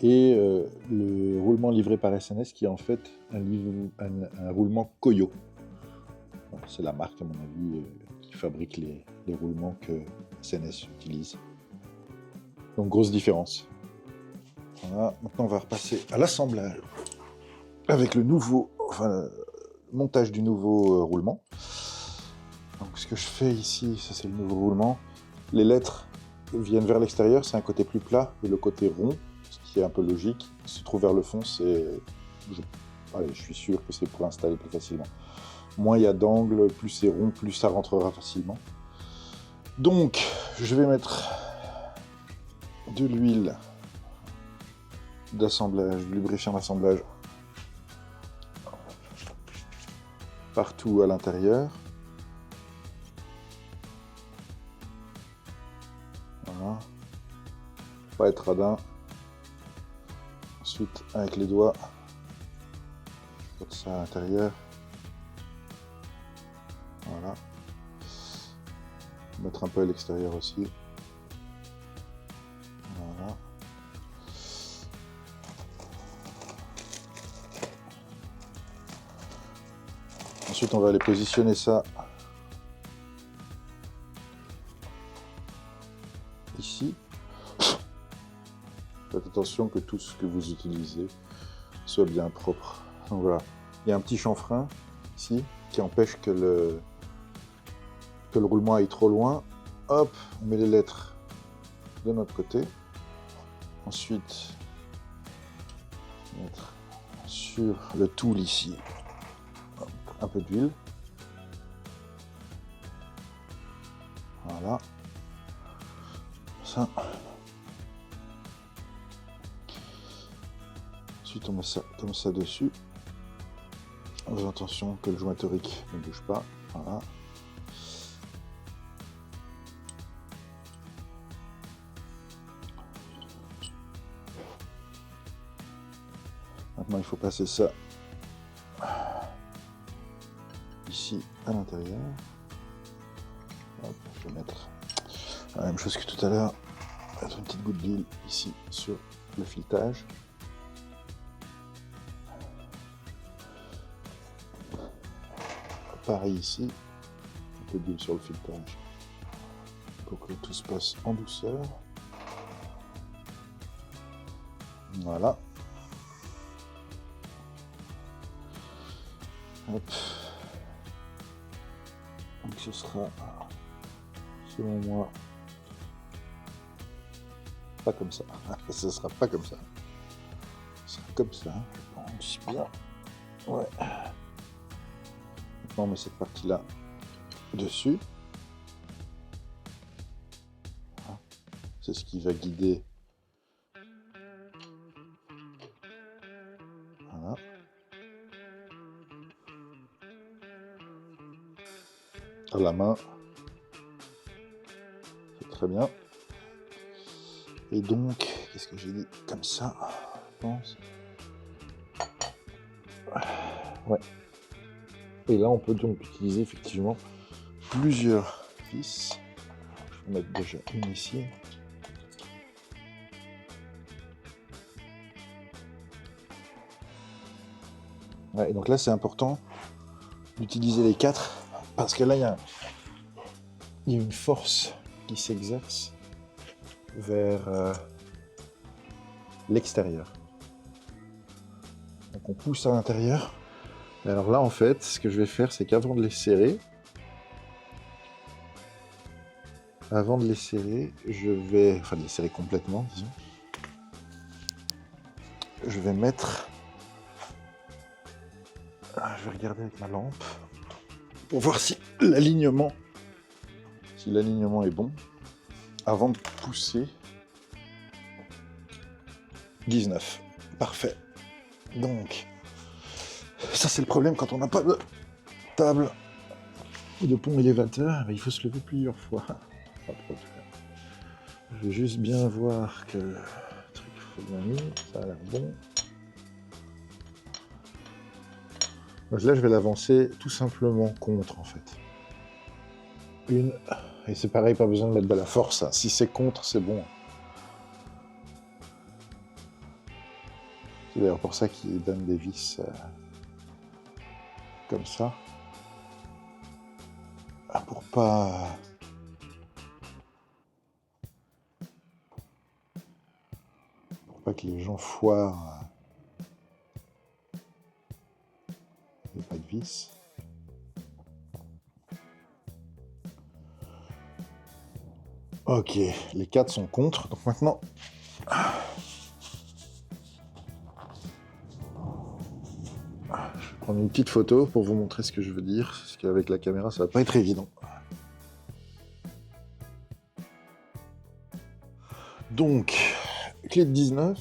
S1: et le roulement livré par SNS qui est en fait un roulement Koyo. C'est la marque, à mon avis, qui fabrique les roulements que SNS utilise. Donc, grosse différence. Voilà. Maintenant, on va repasser à l'assemblage avec le montage du nouveau roulement. Donc, ce que je fais ici, ça c'est le nouveau roulement. Les lettres viennent vers l'extérieur, c'est un côté plus plat, et le côté rond, ce qui est un peu logique, se trouve vers le fond, c'est... je suis sûr que c'est pour installer plus facilement. Moins il y a d'angles, plus c'est rond, plus ça rentrera facilement. Donc, je vais mettre de l'huile d'assemblage, de lubrifiant d'assemblage partout à l'intérieur. Voilà. Pas être radin. Ensuite, avec les doigts, comme ça à l'intérieur. Voilà. Mettre un peu à l'extérieur aussi. Voilà. Ensuite, on va aller positionner ça ici. Faites attention que tout ce que vous utilisez soit bien propre. Donc voilà, il y a un petit chanfrein ici qui empêche que le roulement aille trop loin. Hop, on met les lettres de notre côté. Ensuite, mettre sur le tool ici un peu d'huile. Voilà. Ça. Ensuite, on met ça comme ça dessus. Faisons attention que le joint torique ne bouge pas. Voilà. Maintenant, il faut passer ça ici à l'intérieur. Je vais mettre la même chose que tout à l'heure. Mettre une petite goutte d'huile ici sur le filetage. Pareil ici, un peu d'huile sur le filetage pour que tout se passe en douceur. Voilà. Hop. Donc ce sera, selon moi, pas comme ça. Ce sera pas comme ça. Ce sera comme ça, je pense bien. Ouais. Maintenant on met cette partie-là dessus. C'est ce qui va guider. Voilà. À la main. C'est très bien. Et donc, qu'est-ce que j'ai dit? Comme ça, je pense. Ouais. Et là, on peut donc utiliser effectivement plusieurs vis. Je vais mettre déjà une ici. Ouais, et donc là, c'est important d'utiliser les 4 parce que là, il y a une force qui s'exerce vers l'extérieur. Donc on pousse à l'intérieur. Et alors là, en fait, ce que je vais faire, c'est qu'avant de les serrer, je vais, enfin de les serrer complètement, disons, je vais mettre, je vais regarder avec ma lampe pour voir si l'alignement est bon avant de pousser. 19, parfait. Donc ça c'est le problème quand on n'a pas de table ou de pont élévateur, il faut se lever plusieurs fois. Pas trop faire. Je vais juste bien voir que le truc est bien mis, ça a l'air bon. Donc là je vais l'avancer tout simplement contre en fait. Une, et c'est pareil, pas besoin de mettre de la force, hein. Si c'est contre, c'est bon. C'est d'ailleurs pour ça qu'ils donnent des vis comme ça. Pour pas que les gens foirent. Il n'y a pas de vis. Ok, les 4 sont contre. Donc maintenant, je vais prendre une petite photo pour vous montrer ce que je veux dire. Parce qu'avec la caméra, ça va pas être évident. Donc, clé de 19.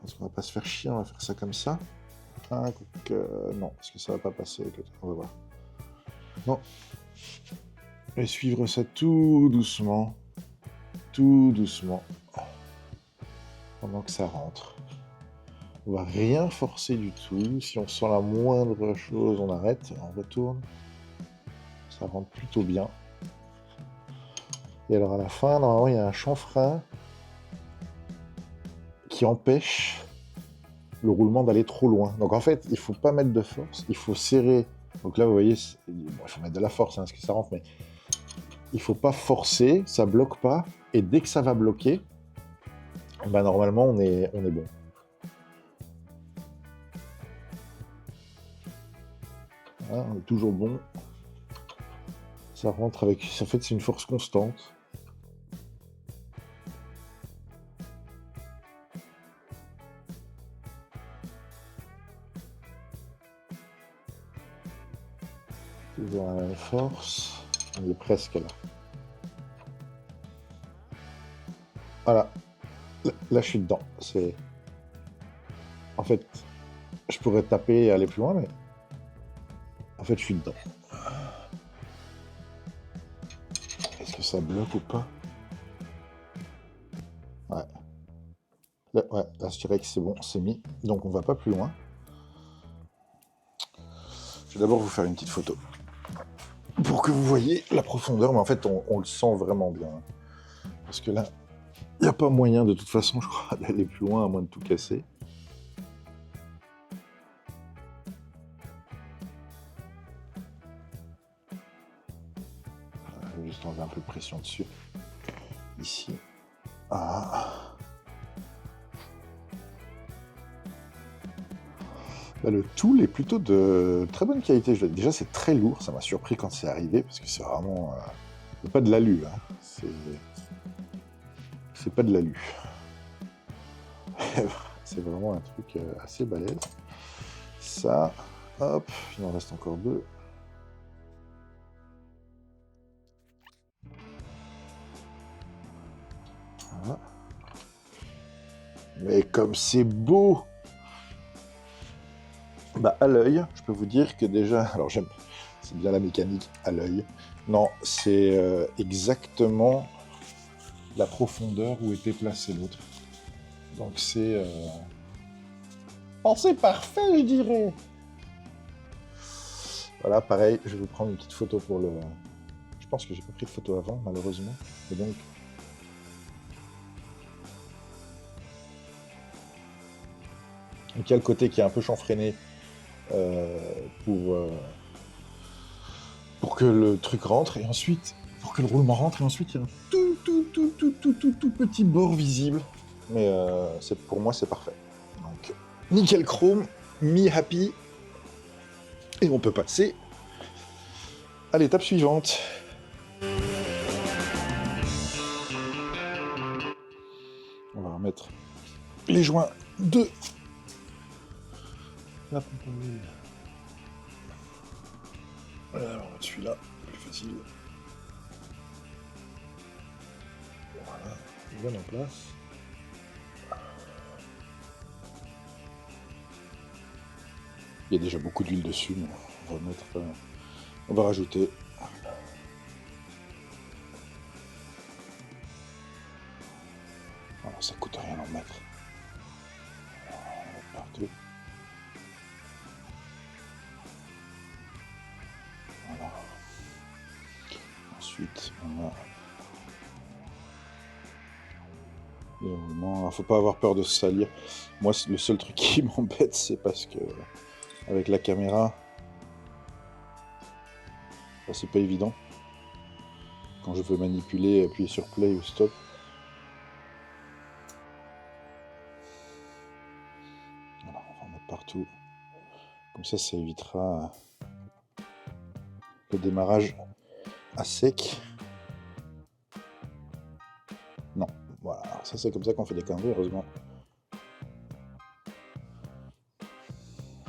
S1: Parce qu'on va pas se faire chier, on va faire ça comme ça. Ah, non, parce que ça va pas passer. On va voir. Non. Et suivre ça tout doucement. Tout doucement. Pendant que ça rentre. On va rien forcer du tout. Si on sent la moindre chose, on arrête, on retourne. Ça rentre plutôt bien. Et alors à la fin, normalement, il y a un chanfrein qui empêche le roulement d'aller trop loin. Donc en fait, il ne faut pas mettre de force, il faut serrer. Donc là, vous voyez, bon, il faut mettre de la force, hein, parce que ça rentre, mais il ne faut pas forcer, ça ne bloque pas. Et dès que ça va bloquer, ben, normalement, on est bon. Voilà, on est toujours bon. Ça rentre avec... En fait, c'est une force constante. Toujours la même force. On est presque là. Voilà. Là, je suis dedans. C'est... En fait, je pourrais taper et aller plus loin, mais... En fait, je suis dedans. Est-ce que ça bloque ou pas? Ouais. Là, ouais, là, je dirais que c'est bon, c'est mis. Donc on va pas plus loin. Je vais d'abord vous faire une petite photo pour que vous voyez la profondeur, mais en fait on le sent vraiment bien. Parce que là, il n'y a pas moyen de toute façon, je crois, d'aller plus loin à moins de tout casser. Je vais juste enlever un peu de pression dessus. Ici. Ah. Bah, le tool est plutôt de très bonne qualité. Déjà, c'est très lourd. Ça m'a surpris quand c'est arrivé parce que c'est vraiment c'est pas de l'alu. Hein. C'est pas de l'alu. C'est vraiment un truc assez balèze. Ça, hop, il en reste encore deux. Voilà. Mais comme c'est beau! Bah, à l'œil, je peux vous dire que déjà, alors j'aime, c'est bien la mécanique à l'œil. Non, c'est exactement la profondeur où était placé l'autre. Donc c'est c'est parfait, je dirais. Voilà, pareil, je vais vous prendre une petite photo pour le. Je pense que j'ai pas pris de photo avant, malheureusement. Et donc. Donc il y a le côté qui est un peu chanfreiné pour que le truc rentre, et ensuite, pour que le roulement rentre, et ensuite il y a un tout petit bord visible. Mais pour moi c'est parfait. Donc nickel chrome, mi-happy, et on peut passer à l'étape suivante. On va remettre les joints de la pompe à huile. Voilà, alors celui-là, plus facile. Voilà, bien en place. Il y a déjà beaucoup d'huile dessus, mais on va rajouter. Alors, ça coûte rien d'en mettre. Partout. Voilà. Ensuite, on a les roulements. Alors, faut pas avoir peur de se salir. Moi, le seul truc qui m'embête, c'est parce que avec la caméra, bah, c'est pas évident. Quand je veux manipuler, appuyer sur play ou stop. Voilà, on va en mettre partout. Comme ça évitera le démarrage à sec. Non, voilà, alors ça c'est comme ça qu'on fait des conneries, heureusement.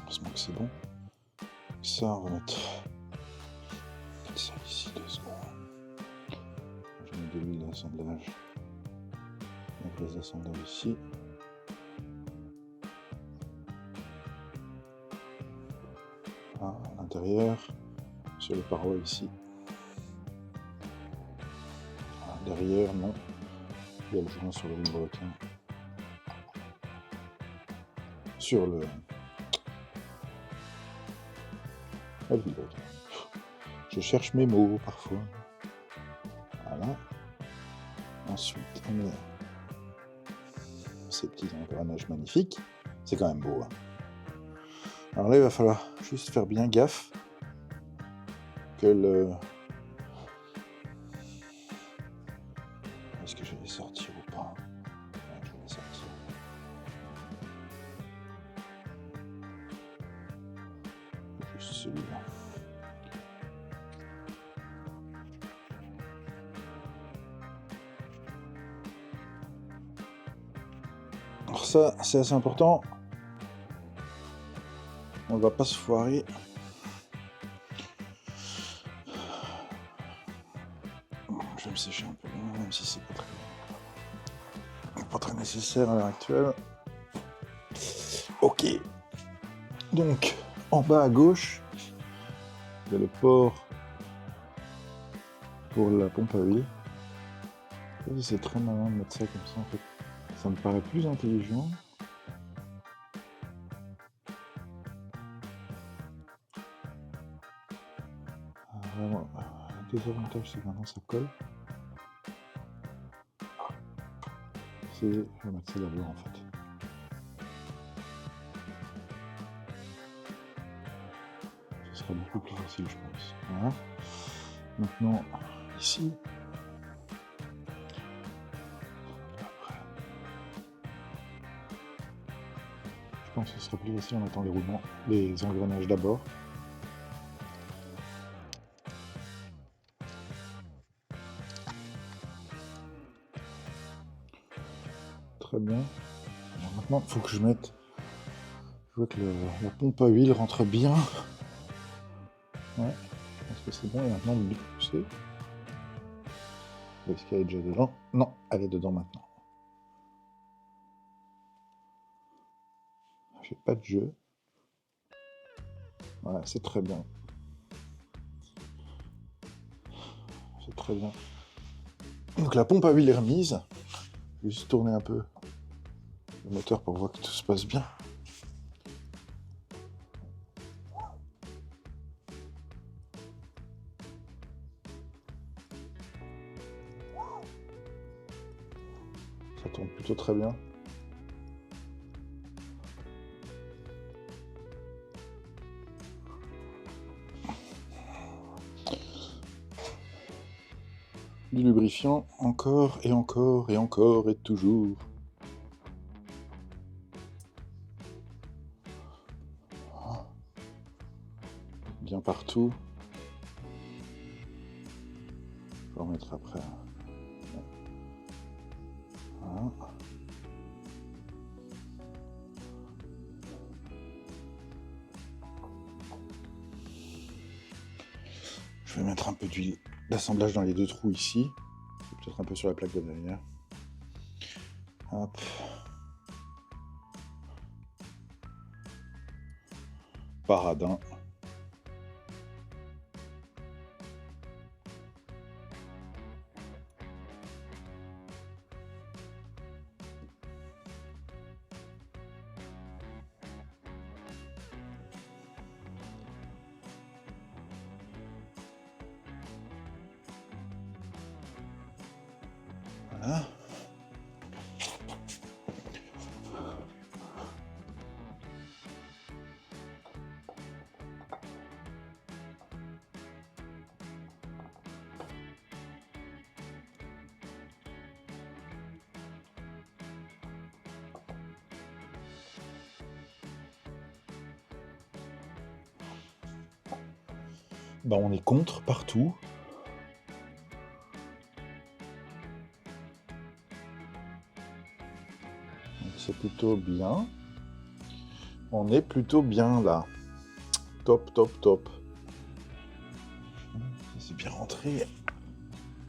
S1: Heureusement que c'est bon. Ça, on va mettre ça ici 2 secondes. Je mets de l'huile d'assemblage. La pièce d'assemblage ici. À l'intérieur, sur les parois ici. Derrière, non. Il y a le joint sur le vilebrequin. Sur le vilebrequin. Je cherche mes mots parfois. Voilà. Ensuite, on met ces petits engrenages magnifiques. C'est quand même beau. Hein. Alors là, il va falloir juste faire bien gaffe que le... Est-ce que je vais sortir ou pas? Ouais, je vais sortir. Juste celui-là. Alors ça, c'est assez important. On ne va pas se foirer. Je vais me sécher un peu, même si c'est pas très nécessaire à l'heure actuelle. Ok. Donc, en bas à gauche, il y a le port pour la pompe à huile. C'est très malin de mettre ça comme ça en fait. Ça me paraît plus intelligent. Vraiment, le désavantage, c'est que maintenant ça colle. Je vais mettre ça d'abord en fait. Ce sera beaucoup plus facile, je pense. Voilà. Maintenant, ici. Je pense que ce sera plus facile en mettant les roulements, les engrenages d'abord. Très bien. Alors maintenant, il faut que je mette. Je vois que la pompe à huile rentre bien. Ouais, je pense que c'est bon. Et maintenant, le pousser. Est-ce qu'elle est déjà dedans? Non, elle est dedans maintenant. J'ai pas de jeu. Voilà, c'est très bien. C'est très bien. Donc la pompe à huile est remise. Je vais juste tourner un peu le moteur pour voir que tout se passe bien. Ça tourne plutôt très bien. Du lubrifiant, encore et encore et encore et toujours. Bien partout. Je vais remettre après. Voilà. Je vais mettre un peu d'huile d'assemblage dans les deux trous ici. Peut-être un peu sur la plaque de derrière. Hop. Paradin. Voilà. Ben, on est contre partout. C'est plutôt bien. On est plutôt bien là. Top, top, top. Ça c'est bien rentré.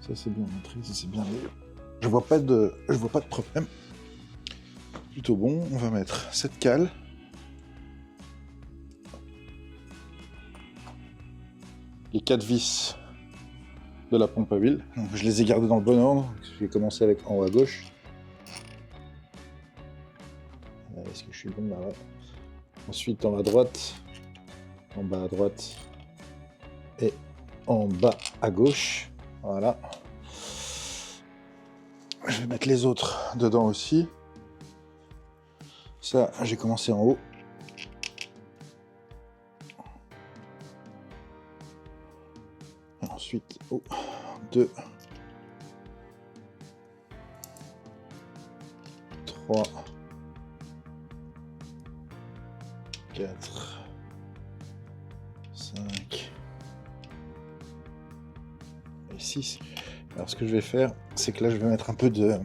S1: Ça c'est bien rentré, ça c'est bien. Je vois pas de problème. Plutôt bon. On va mettre cette cale. Les 4 vis de la pompe à huile. Donc, je les ai gardés dans le bon ordre. Je vais commencer avec en haut à gauche. Est-ce que je suis bon là? Ouais. Ensuite en haut à droite, en bas à droite et en bas à gauche. Voilà. Je vais mettre les autres dedans aussi. Ça, j'ai commencé en haut. Et ensuite, 2, 3, 4, 5 et 6. Alors ce que je vais faire, c'est que là je vais mettre un peu de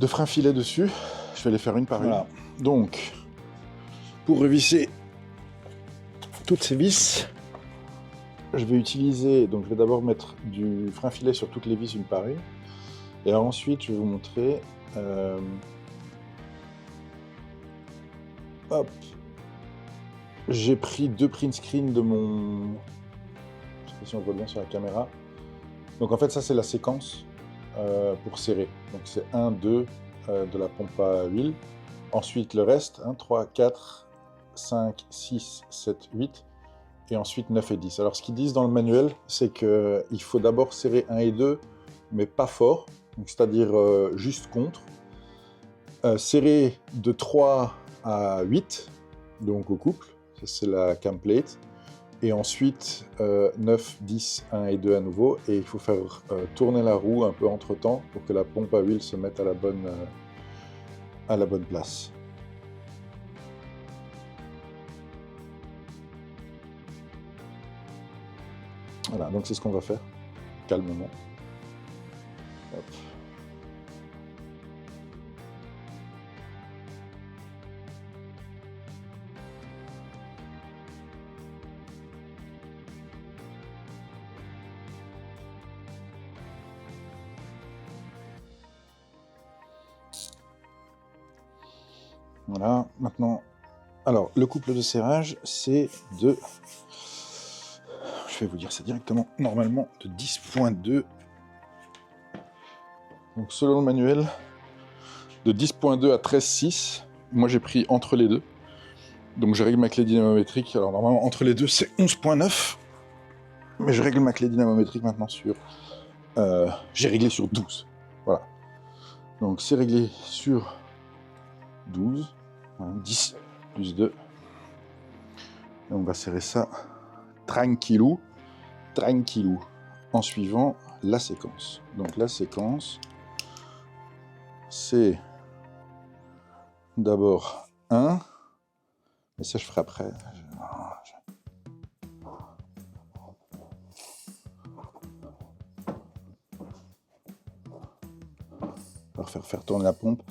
S1: frein filet dessus. Je vais les faire une par une. Voilà. Donc, pour revisser toutes ces vis, je vais utiliser, donc je vais d'abord mettre du frein filet sur toutes les vis une par une. Et ensuite, je vais vous montrer. Hop. J'ai pris 2 print screens de mon. Je sais pas si on voit bien sur la caméra. Donc en fait, ça c'est la séquence. pour serrer. Donc c'est 1, 2 de la pompe à huile. Ensuite le reste, 1, 3, 4, 5, 6, 7, 8. Et ensuite 9 et 10. Alors ce qu'ils disent dans le manuel, c'est qu'il faut d'abord serrer 1 et 2, mais pas fort, c'est-à-dire juste contre. Serrer de 3 à 8, donc au couple, ça c'est la cam plate. Et ensuite 9, 10, 1 et 2 à nouveau. Et il faut faire tourner la roue un peu entre temps pour que la pompe à huile se mette à la bonne place. Voilà, donc c'est ce qu'on va faire, calmement. Hop. Voilà, maintenant, alors le couple de serrage, c'est de, je vais vous dire ça directement, normalement de 10.2. Donc selon le manuel, de 10.2 à 13.6. Moi j'ai pris entre les deux. Donc je règle ma clé dynamométrique. Alors normalement entre les deux c'est 11.9. Mais je règle ma clé dynamométrique maintenant sur... j'ai réglé sur 12. Voilà. Donc c'est réglé sur 12. Voilà, 10 plus 2. Et on va serrer ça tranquillou. Tranquillou. En suivant la séquence. Donc la séquence, c'est d'abord 1. Mais ça je ferai après. On va faire tourner la pompe.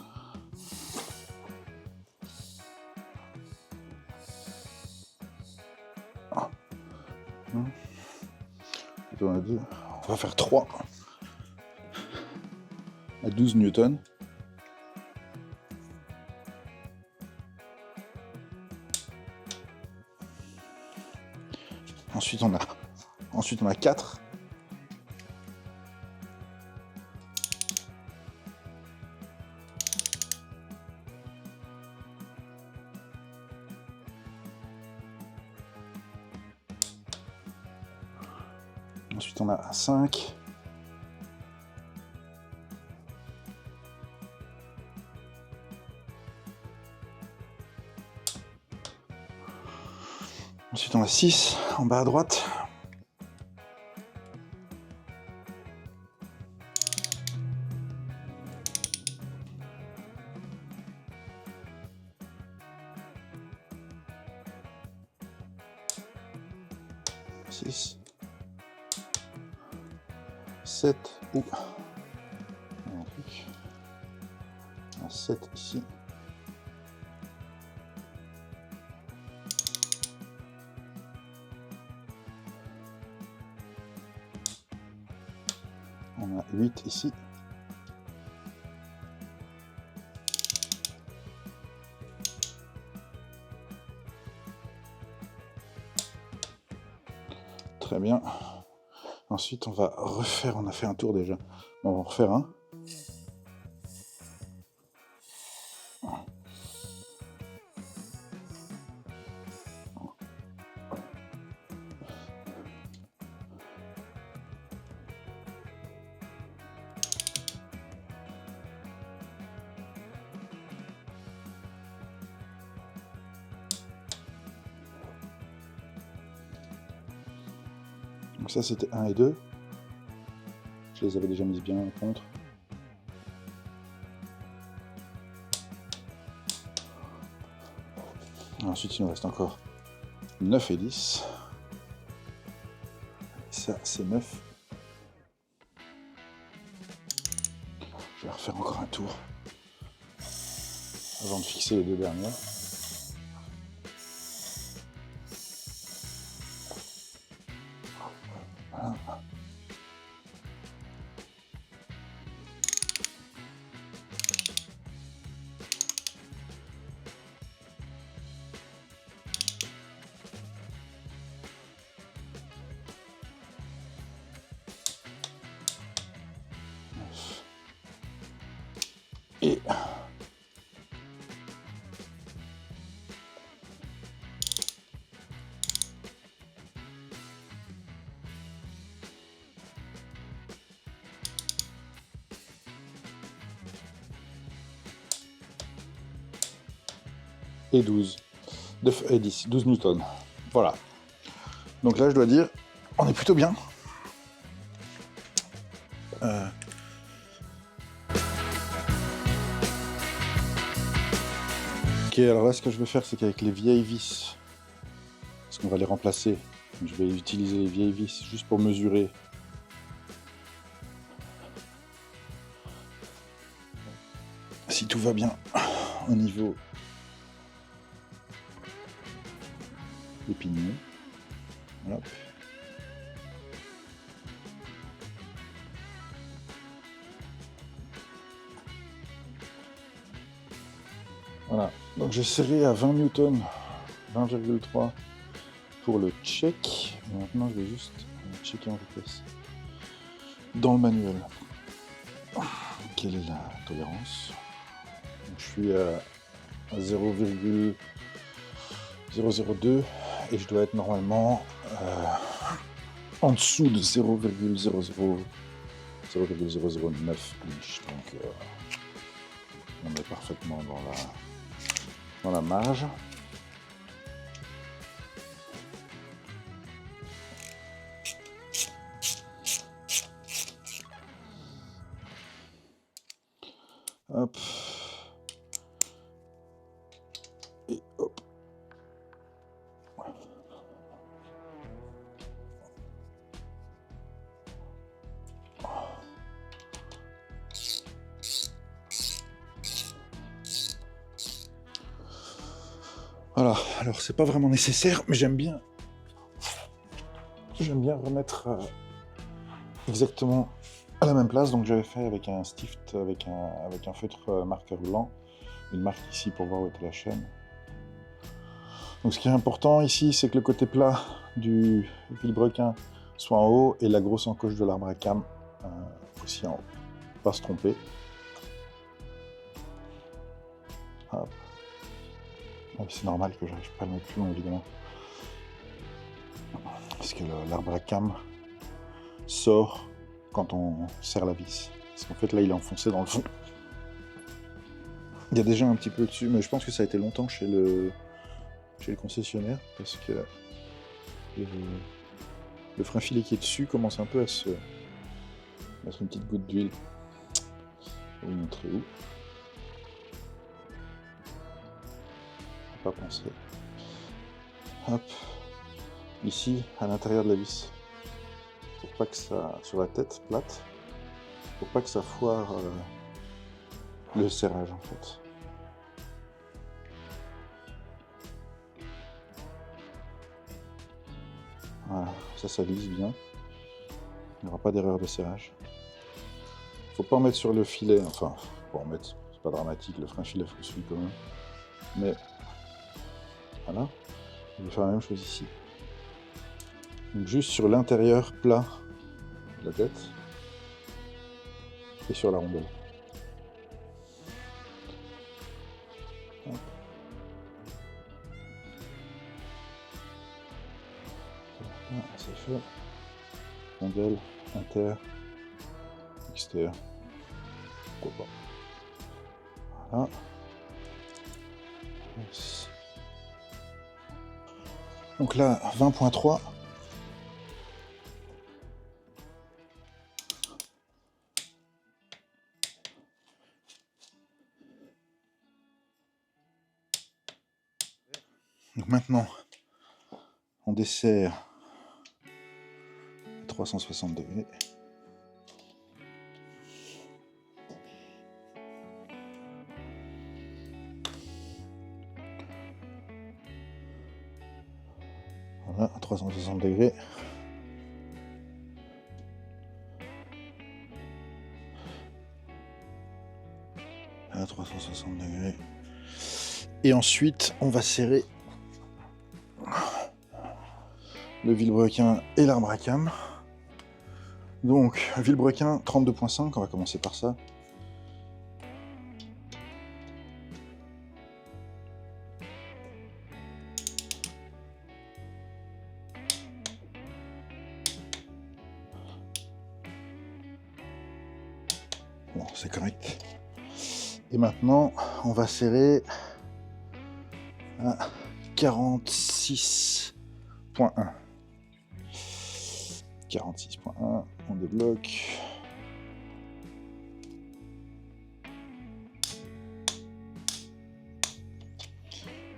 S1: On va faire 3 à 12 newtons. Ensuite on a 4. Ensuite on a 5. Ensuite on a 6 en bas à droite. Six. 7. Ouh. 7 ici. On a 8 ici. Très bien. Ensuite, on va refaire, on a fait un tour déjà. On va en refaire un. Donc ça c'était 1 et 2. Je les avais déjà mises bien contre. Ensuite il nous reste encore 9 et 10. Ça c'est 9. Je vais refaire encore un tour avant de fixer les deux dernières. Voilà. Et et 12. Et 10, 12 newtons. Voilà. Donc là, je dois dire, on est plutôt bien. Ok, alors là, ce que je vais faire, c'est qu'avec les vieilles vis, parce qu'on va les remplacer, je vais utiliser les vieilles vis juste pour mesurer. Si tout va bien au niveau des pignons. Hop. Voilà, donc j'ai serré à 20 newtons, 20,3 pour le check. Et maintenant, je vais juste checker en vitesse dans le manuel. Quelle est la tolérance? Donc, je suis à 0,002 et je dois être normalement en dessous de 0,009 inch. Donc on est parfaitement dans la marge. Hop. Et hop. Voilà, alors c'est pas vraiment nécessaire, mais j'aime bien remettre exactement à la même place. Donc j'avais fait avec un stift, avec un feutre marqueur blanc, une marque ici pour voir où était la chaîne. Donc ce qui est important ici, c'est que le côté plat du vilebrequin soit en haut et la grosse encoche de l'arbre à cam aussi en haut. Pas se tromper. Hop. C'est normal que j'arrive pas à le mettre plus loin, évidemment. Parce que l'arbre à cam sort quand on serre la vis. Parce qu'en fait, là, il est enfoncé dans le fond. Il y a déjà un petit peu dessus, mais je pense que ça a été longtemps chez le concessionnaire, parce que le frein filé qui est dessus commence un peu à se mettre une petite goutte d'huile. Je vais vous montrer où. Pas penser. Hop, ici à l'intérieur de la vis, pour pas que ça, sur la tête plate, pour pas que ça foire le serrage en fait. Voilà, ça lisse bien, il n'y aura pas d'erreur de serrage. Faut pas en mettre sur le filet, enfin, faut en mettre, c'est pas dramatique, le frein filet faut suivre quand même, mais voilà, je vais faire la même chose ici. Donc juste sur l'intérieur plat de la tête et sur la rondelle. Hop. Là, c'est fait. Rondelle, inter, extérieur. Pourquoi pas. Voilà. Yes. Donc là, 20.3. Donc maintenant, on dessert à 360 degrés. Voilà, à 360 degrés. À 360 degrés. Et ensuite, on va serrer le vilebrequin et l'arbre à cam. Donc, vilebrequin 32.5, on va commencer par ça. bon, c'est correct. Et maintenant, on va serrer à 46.1. 46.1, on débloque.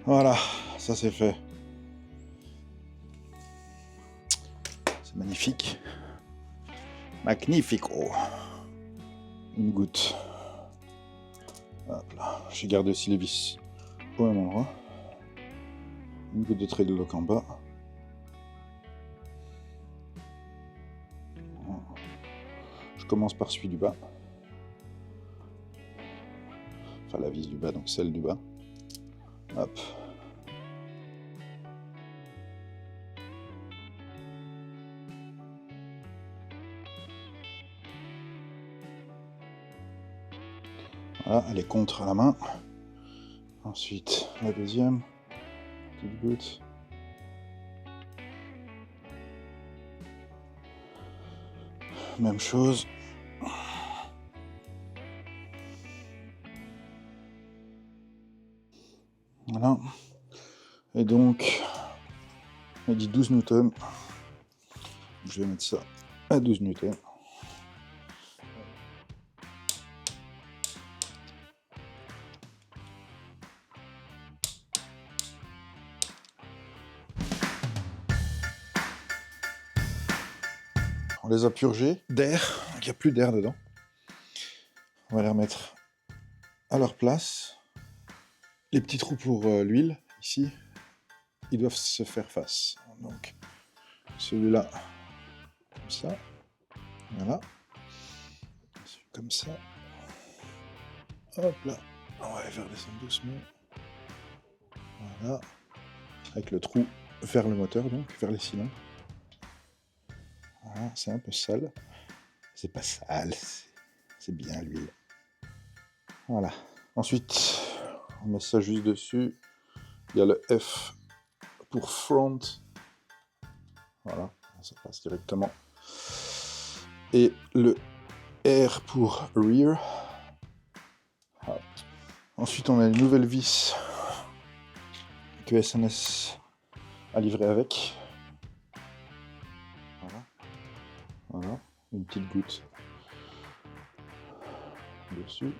S1: Voilà, ça c'est fait. C'est magnifique. Magnifico. Une goutte. Hop là. J'ai gardé aussi les vis au même endroit. Une goutte de Trade Lock en bas. Je commence par celui du bas. Enfin la vis du bas, donc celle du bas. Hop. Voilà, elle est contre la main. Ensuite, la deuxième. Petite goutte. Même chose. Voilà. Et donc, on dit 12 newtons. Je vais mettre ça à 12 newtons. On les a purgés d'air, il n'y a plus d'air dedans. On va les remettre à leur place. Les petits trous pour l'huile, ici, ils doivent se faire face. Donc, celui-là, comme ça. Voilà. Comme ça. Hop là. On va les faire descendre doucement. Voilà. Avec le trou vers le moteur, donc, vers les cylindres. Voilà, c'est un peu sale. C'est pas sale, c'est bien l'huile. Voilà. Ensuite, on met ça juste dessus. Il y a le F pour front. Voilà, ça passe directement. Et le R pour rear. Hop. Ensuite, on a une nouvelle vis que SNS a livré avec. Voilà. Voilà, une petite goutte dessus.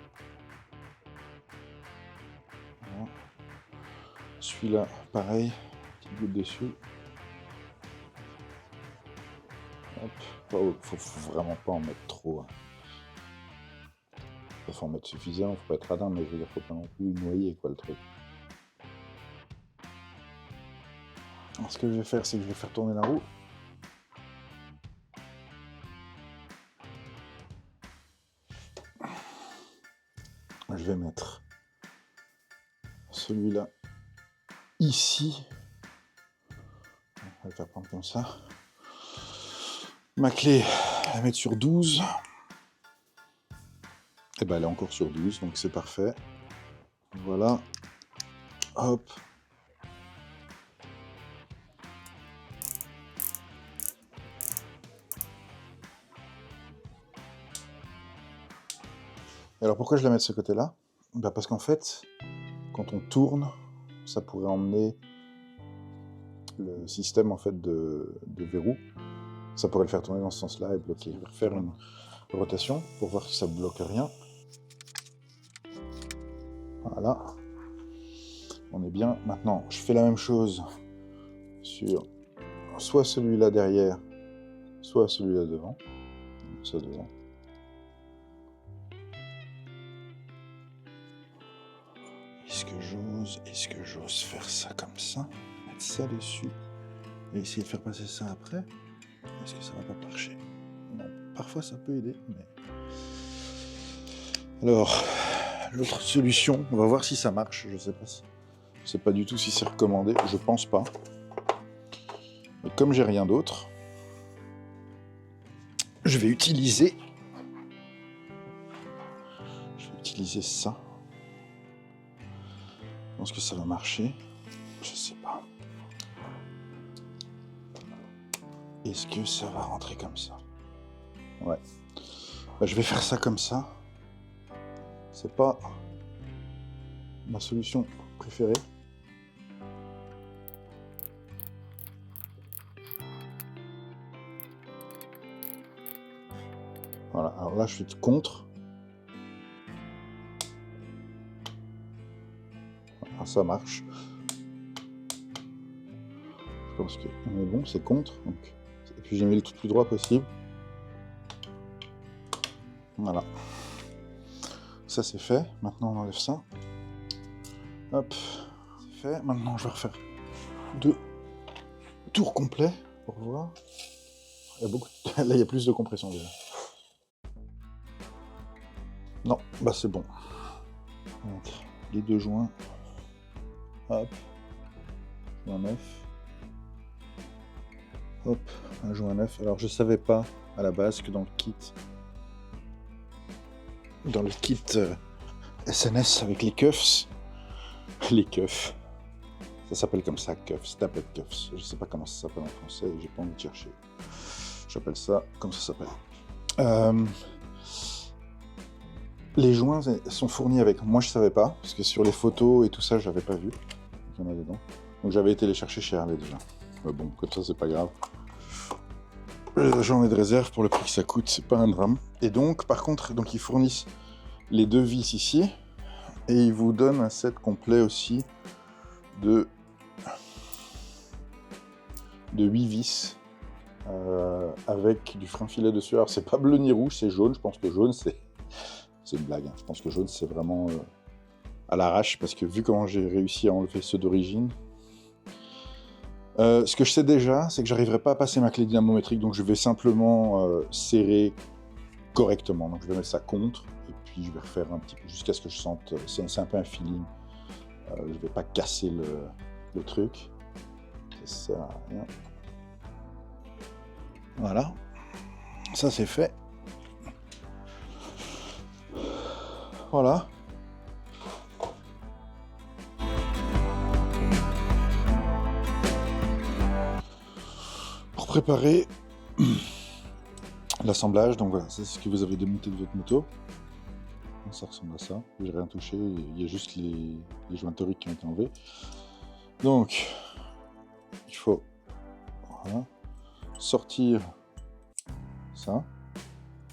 S1: Voilà. Celui-là, pareil, petite goutte dessus. Hop. Oh, faut vraiment pas en mettre trop. Faut en mettre suffisamment, faut pas être radin, mais je veux dire, faut pas non plus noyer quoi le truc. Alors, ce que je vais faire, c'est que je vais faire tourner la roue. Je vais mettre celui-là ici. On va le faire prendre comme ça. Ma clé, la mettre sur 12. Et ben elle est encore sur 12, donc c'est parfait. Voilà. Hop. Et alors pourquoi je la mets de ce côté-là? Ben parce qu'en fait, quand on tourne, ça pourrait emmener le système en fait de verrou. Ça pourrait le faire tourner dans ce sens-là et bloquer. Je vais refaire une rotation pour voir si ça bloque rien. Voilà. On est bien. Maintenant, je fais la même chose sur soit celui-là derrière, soit celui-là devant. Ça devant. Est-ce que j'ose faire ça comme ça? Mettre ça dessus et essayer de faire passer ça après? Est-ce que ça va pas marcher? Non, parfois ça peut aider, mais... Alors, l'autre solution, on va voir si ça marche, je sais pas si... Je sais pas du tout si c'est recommandé, je pense pas. Mais comme j'ai rien d'autre, je vais utiliser ça. Je pense que ça va marcher. Je sais pas. Est-ce que ça va rentrer comme ça? Ouais. Bah, je vais faire ça comme ça. c'est pas ma solution préférée. Voilà, alors là je suis contre. Voilà, ça marche. Je pense qu'on est bon, c'est contre. Donc. Et puis j'ai mis le tout plus droit possible. Voilà. Ça c'est fait. Maintenant on enlève ça. Hop, c'est fait. Maintenant je vais refaire 2 tours complets pour voir. Il y a beaucoup de... Là il y a plus de compression déjà. Non, bah c'est bon. Donc, les 2 joints. Hop. Joint 9. Hop, un joint 9. Alors je savais pas à la base que dans le kit SNS avec les cuffs, ça s'appelle comme ça, cuffs, staplet cuffs. Je sais pas comment ça s'appelle en français, j'ai pas envie de chercher. J'appelle ça comme ça s'appelle. Les joints sont fournis avec. Moi je savais pas, parce que sur les photos et tout ça, j'avais pas vu qu'il y en a dedans. Donc j'avais été les chercher chez Harley déjà. Mais bon, comme ça c'est pas grave. J'en ai de réserve pour le prix que ça coûte, c'est pas un drame. Et donc, par contre, donc ils fournissent les 2 vis ici, et ils vous donnent un set complet aussi de 8 vis avec du frein filet dessus. Alors c'est pas bleu ni rouge, c'est jaune. Je pense que jaune c'est une blague. Hein. Je pense que jaune c'est vraiment à l'arrache, parce que vu comment j'ai réussi à enlever ceux d'origine. Ce que je sais déjà, c'est que j'arriverai pas à passer ma clé dynamométrique, donc je vais simplement serrer correctement. Donc je vais mettre ça contre, et puis je vais refaire un petit peu jusqu'à ce que je sente. C'est un peu un feeling. Je vais pas casser le truc. Ça sert à rien. Voilà. Ça c'est fait. Voilà. Pour préparer l'assemblage, donc voilà, c'est ce que vous avez démonté de votre moto. Ça ressemble à ça. J'ai rien touché, il y a juste les joints toriques qui ont été enlevés. Donc, il faut voilà, sortir ça.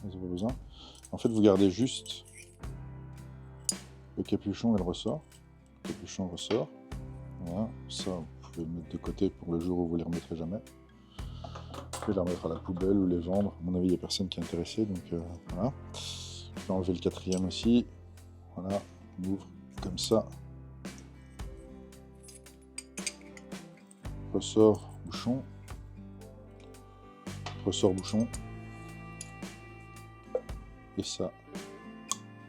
S1: Vous avez besoin. En fait, vous gardez juste le capuchon et le ressort. Le capuchon ressort. Voilà, ça vous pouvez le mettre de côté pour le jour où vous les remettrez jamais. Vous pouvez les remettre à la poubelle ou les vendre. À mon avis, il n'y a personne qui est intéressé, donc voilà. Je vais enlever le 4e aussi. Voilà, on ouvre comme ça. Ressort, bouchon. Ressort, bouchon. Et ça,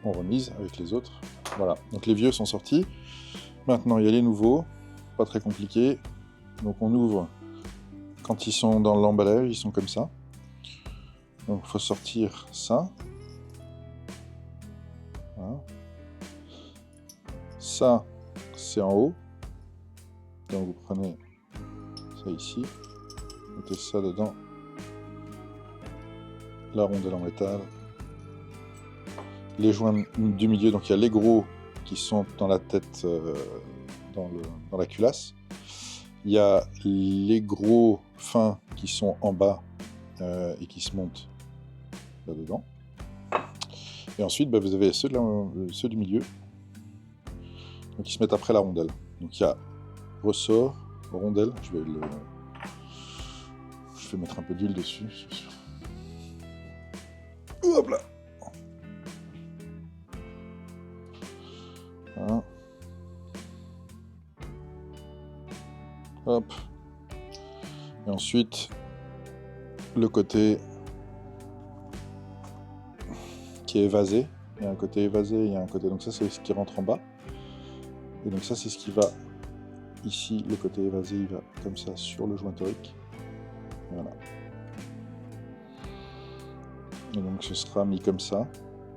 S1: on remise avec les autres. Voilà, donc les vieux sont sortis. Maintenant, il y a les nouveaux. Pas très compliqué. Donc on ouvre. Quand ils sont dans l'emballage, ils sont comme ça. Donc il faut sortir ça. Voilà. Ça, c'est en haut. Donc vous prenez ça ici. Mettez ça dedans. La rondelle en métal. Les joints du milieu, donc il y a les gros qui sont dans la tête, dans la culasse. Il y a les gros fins qui sont en bas et qui se montent là-dedans. Et ensuite, bah, vous avez ceux du milieu, donc qui se mettent après la rondelle. Donc il y a ressort, rondelle. Je vais mettre un peu d'huile dessus. Hop là. Voilà. Hop. Et ensuite, le côté qui est évasé. Il y a un côté évasé, il y a un côté... Donc ça, c'est ce qui rentre en bas. Et donc ça, c'est ce qui va ici. Le côté évasé, il va comme ça sur le joint torique. Voilà. Et donc ce sera mis comme ça.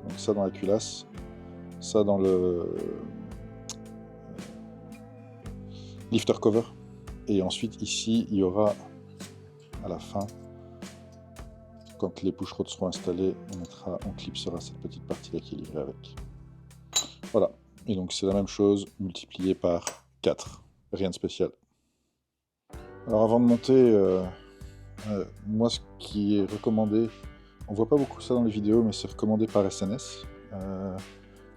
S1: Donc ça dans la culasse. Ça dans le lifter cover. Et ensuite ici il y aura à la fin, quand les pushrods seront installés, on clipsera cette petite partie là qui est livrée avec. Voilà. Et donc c'est la même chose multiplié par 4. Rien de spécial. Alors avant de monter, moi ce qui est recommandé, on voit pas beaucoup ça dans les vidéos, mais c'est recommandé par SNS,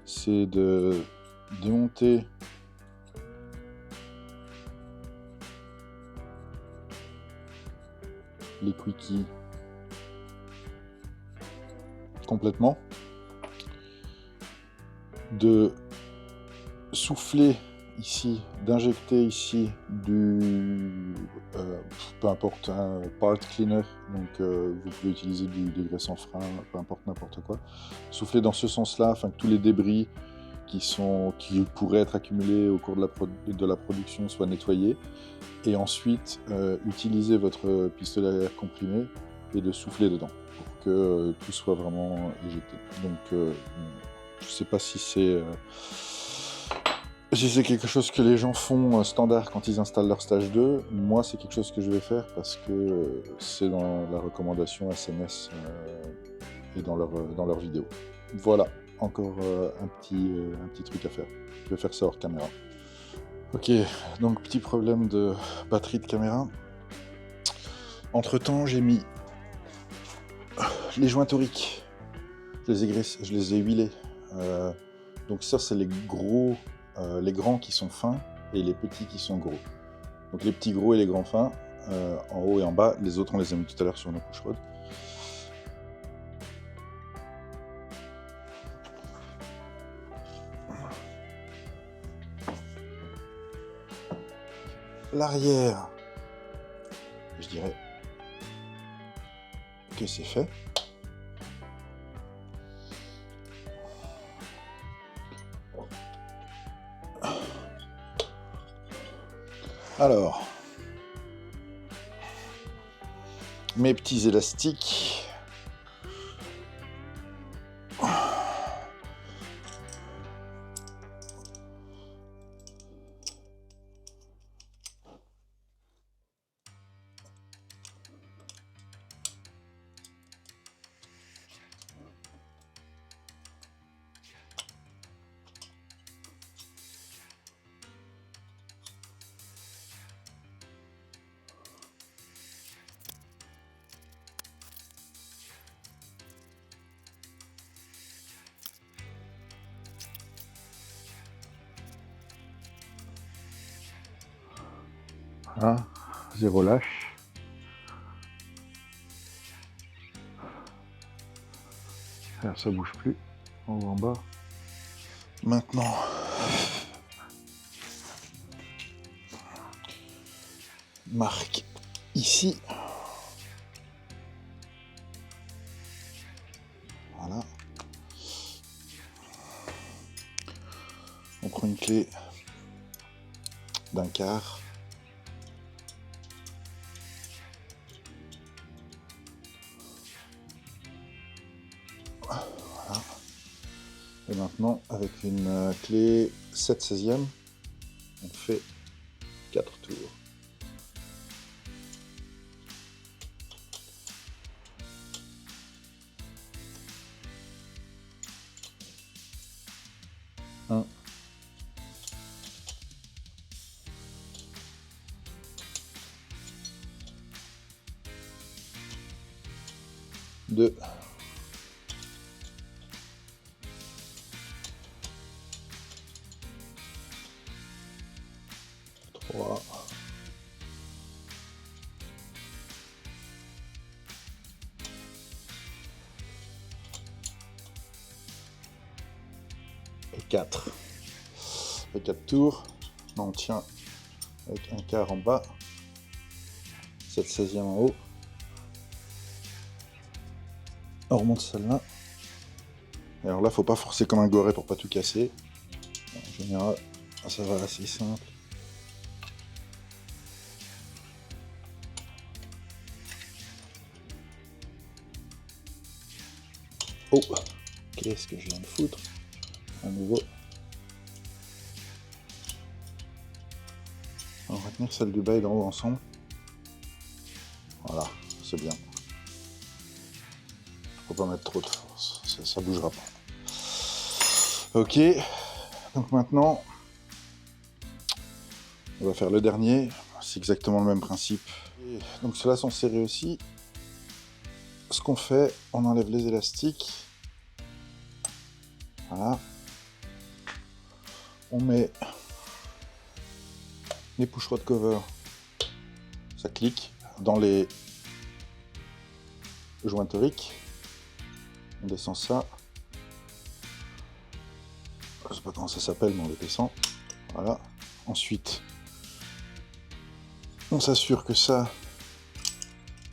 S1: c'est de démonter les quickies complètement, de souffler ici, d'injecter ici du, peu importe, un part cleaner, donc vous pouvez utiliser du graisse sans frein, peu importe, n'importe quoi. Souffler dans ce sens-là, afin que tous les débris qui pourraient être accumulés au cours de la production soient nettoyés. Et ensuite, utiliser votre pistolet à air comprimé et de souffler dedans pour que tout soit vraiment éjecté. Donc, je ne sais pas si c'est quelque chose que les gens font standard quand ils installent leur stage 2. Moi, c'est quelque chose que je vais faire parce que c'est dans la recommandation SMS et dans leur vidéo. Voilà, encore un petit truc à faire. Je vais faire ça hors caméra. Ok, donc petit problème de batterie de caméra. Entre temps, j'ai mis les joints toriques. Je les ai huilés. Donc ça, c'est les grands qui sont fins et les petits qui sont gros. Donc les petits gros et les grands fins, en haut et en bas. Les autres, on les a mis tout à l'heure sur nos couches chaudes. L'arrière, je dirais que c'est fait. Alors, mes petits élastiques. Voilà, zéro lâche. Alors, ça bouge plus, en haut en bas. Maintenant, marque ici. Voilà. On prend une clé d'un quart. Voilà. Et maintenant, avec une clé 7/16e, on fait 4 tours. Un. 2. 3. 4. Et 4 tours. On tient avec un quart en bas, 7/16e en haut. On remonte celle-là. Et alors là, faut pas forcer comme un goret pour pas tout casser. En général, ça va assez simple. Oh, qu'est-ce que je viens de foutre? À nouveau. On va retenir celle du bas et d'en haut ensemble. Voilà, c'est bien. Faut pas mettre trop de force, ça bougera pas. Ok, Donc maintenant, on va faire le dernier. C'est exactement le même principe. Et donc ceux-là sont serrés aussi. Ce qu'on fait, on enlève les élastiques. Voilà. On met les push rod cover. Ça clique dans les jointoriques. On descend ça. Je sais pas comment ça s'appelle, mais on le descend. Voilà. Ensuite, on s'assure que ça,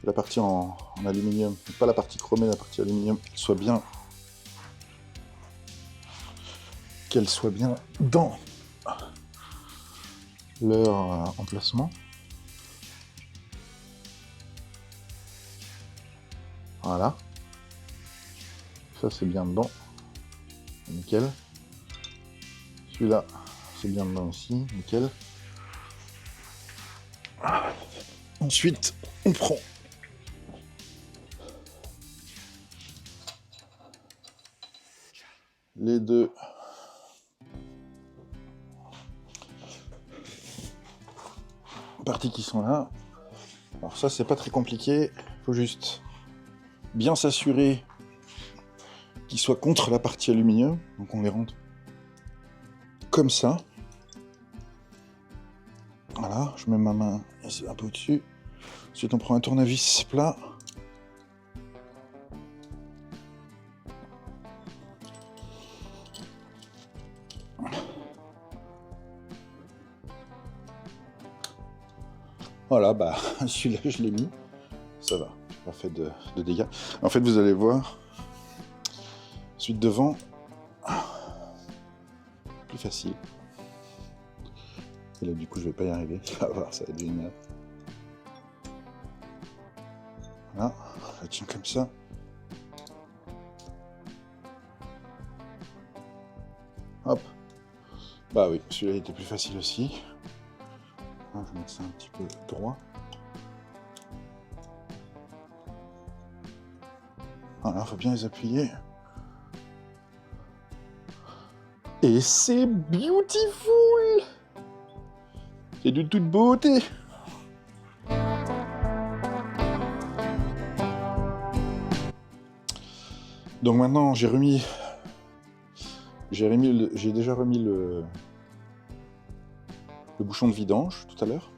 S1: la partie en aluminium, pas la partie chromée, la partie aluminium, qu'elle soit bien dans leur emplacement. Voilà. Ça, c'est bien dedans. Nickel. Celui-là, c'est bien dedans aussi. Nickel. Ensuite, on prend les deux parties qui sont là. Alors ça, c'est pas très compliqué. Il faut juste bien s'assurer qu'ils soient contre la partie aluminium. Donc on les rentre comme ça. Voilà, je mets ma main un peu au-dessus. Ensuite, on prend un tournevis plat. Voilà, bah celui-là, je l'ai mis. Ça va, j'ai pas fait de dégâts. En fait, vous allez voir, celui de devant, plus facile. Et là, du coup, je vais pas y arriver. Ça va voir, ça va être génial. Voilà, je la tiens comme ça. Hop. Bah oui, celui-là était plus facile aussi. Je vais mettre ça un petit peu droit. Voilà, faut bien les appuyer. Et c'est beautiful! C'est de toute beauté! Donc maintenant, j'ai déjà remis le bouchon de vidange tout à l'heure.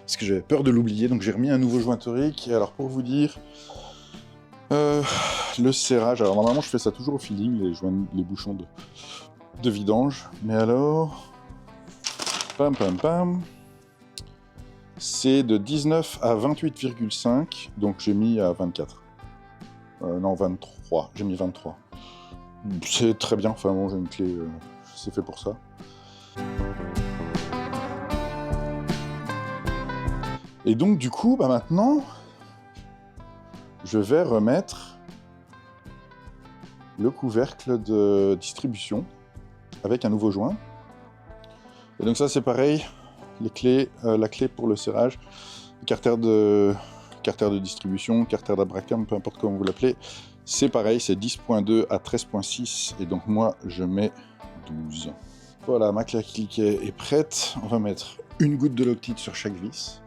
S1: Parce que j'avais peur de l'oublier, donc j'ai remis un nouveau jointorique. Et alors pour vous dire, le serrage, alors normalement je fais ça toujours au feeling, les bouchons de vidange. Mais alors, pam pam pam, c'est de 19 à 28,5, donc j'ai mis à 24. Non, 23, j'ai mis 23. C'est très bien, enfin bon, j'ai une clé, c'est fait pour ça. Et donc du coup, bah maintenant, je vais remettre le couvercle de distribution avec un nouveau joint. Et donc ça c'est pareil, les clés, la clé pour le serrage, carter de distribution, carter d'abracam, peu importe comment vous l'appelez, c'est pareil, c'est 10.2 à 13.6 et donc moi je mets 12. Voilà, ma clé à cliquet est prête. On va mettre une goutte de Loctite sur chaque vis.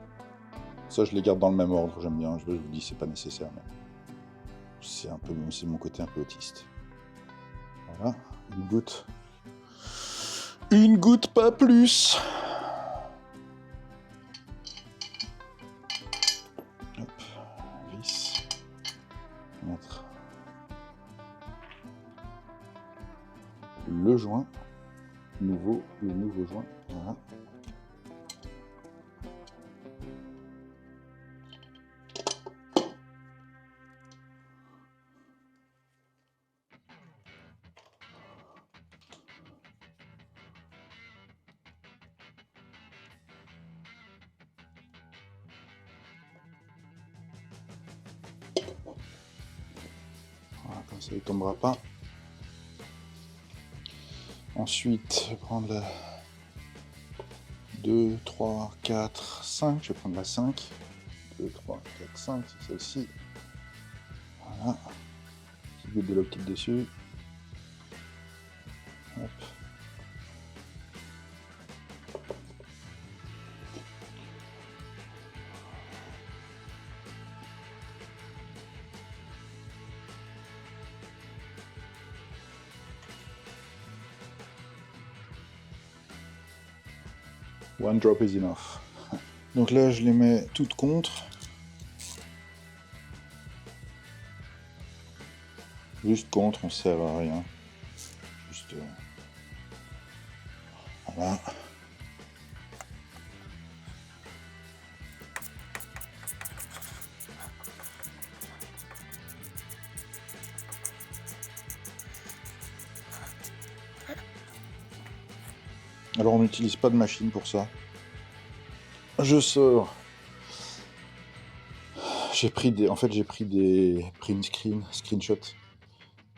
S1: Ça je les garde dans le même ordre, j'aime bien, je vous dis c'est pas nécessaire mais c'est mon côté un peu autiste. Voilà, une goutte. Une goutte, pas plus. Hop, vis. Mettre le joint. Le nouveau joint. Voilà. Voilà, comme ça il ne tombera pas. Ensuite, je vais prendre la 2, 3, 4, 5. Je vais prendre la 5. 2, 3, 4, 5, c'est celle-ci. Voilà. Petite goutte de Loctite dessus. Hop. One drop is enough. Donc là, je les mets toutes contre. Juste contre, on ne sert à rien. Juste... voilà. Alors on n'utilise pas de machine pour ça. Je sors. J'ai pris des print screenshots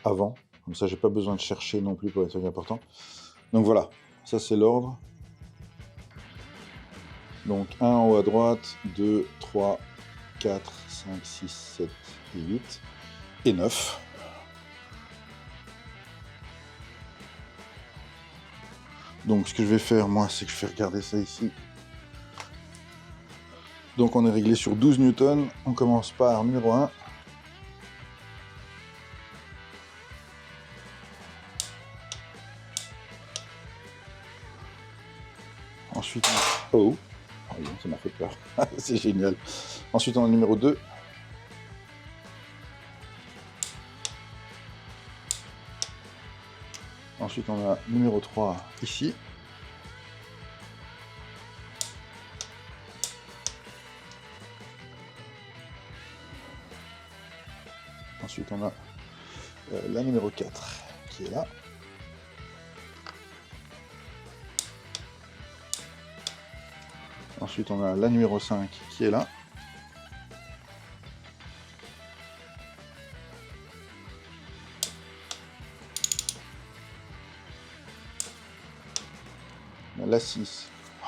S1: avant. Comme ça, j'ai pas besoin de chercher non plus pour les trucs importants. Donc voilà, ça c'est l'ordre. Donc 1 en haut à droite, 2, 3, 4, 5, 6, 7 et 8. Et 9. Donc ce que je vais faire moi, c'est que je vais regarder ça ici. Donc on est réglé sur 12 newtons. On commence par numéro 1. Ensuite, oh, ça m'a fait peur. C'est génial. Ensuite, on a le numéro 2. Ensuite, on a le numéro 3 ici. Ensuite, on a la numéro 4 qui est là. Ensuite, on a la numéro 5 qui est là. On a la 6. Oh,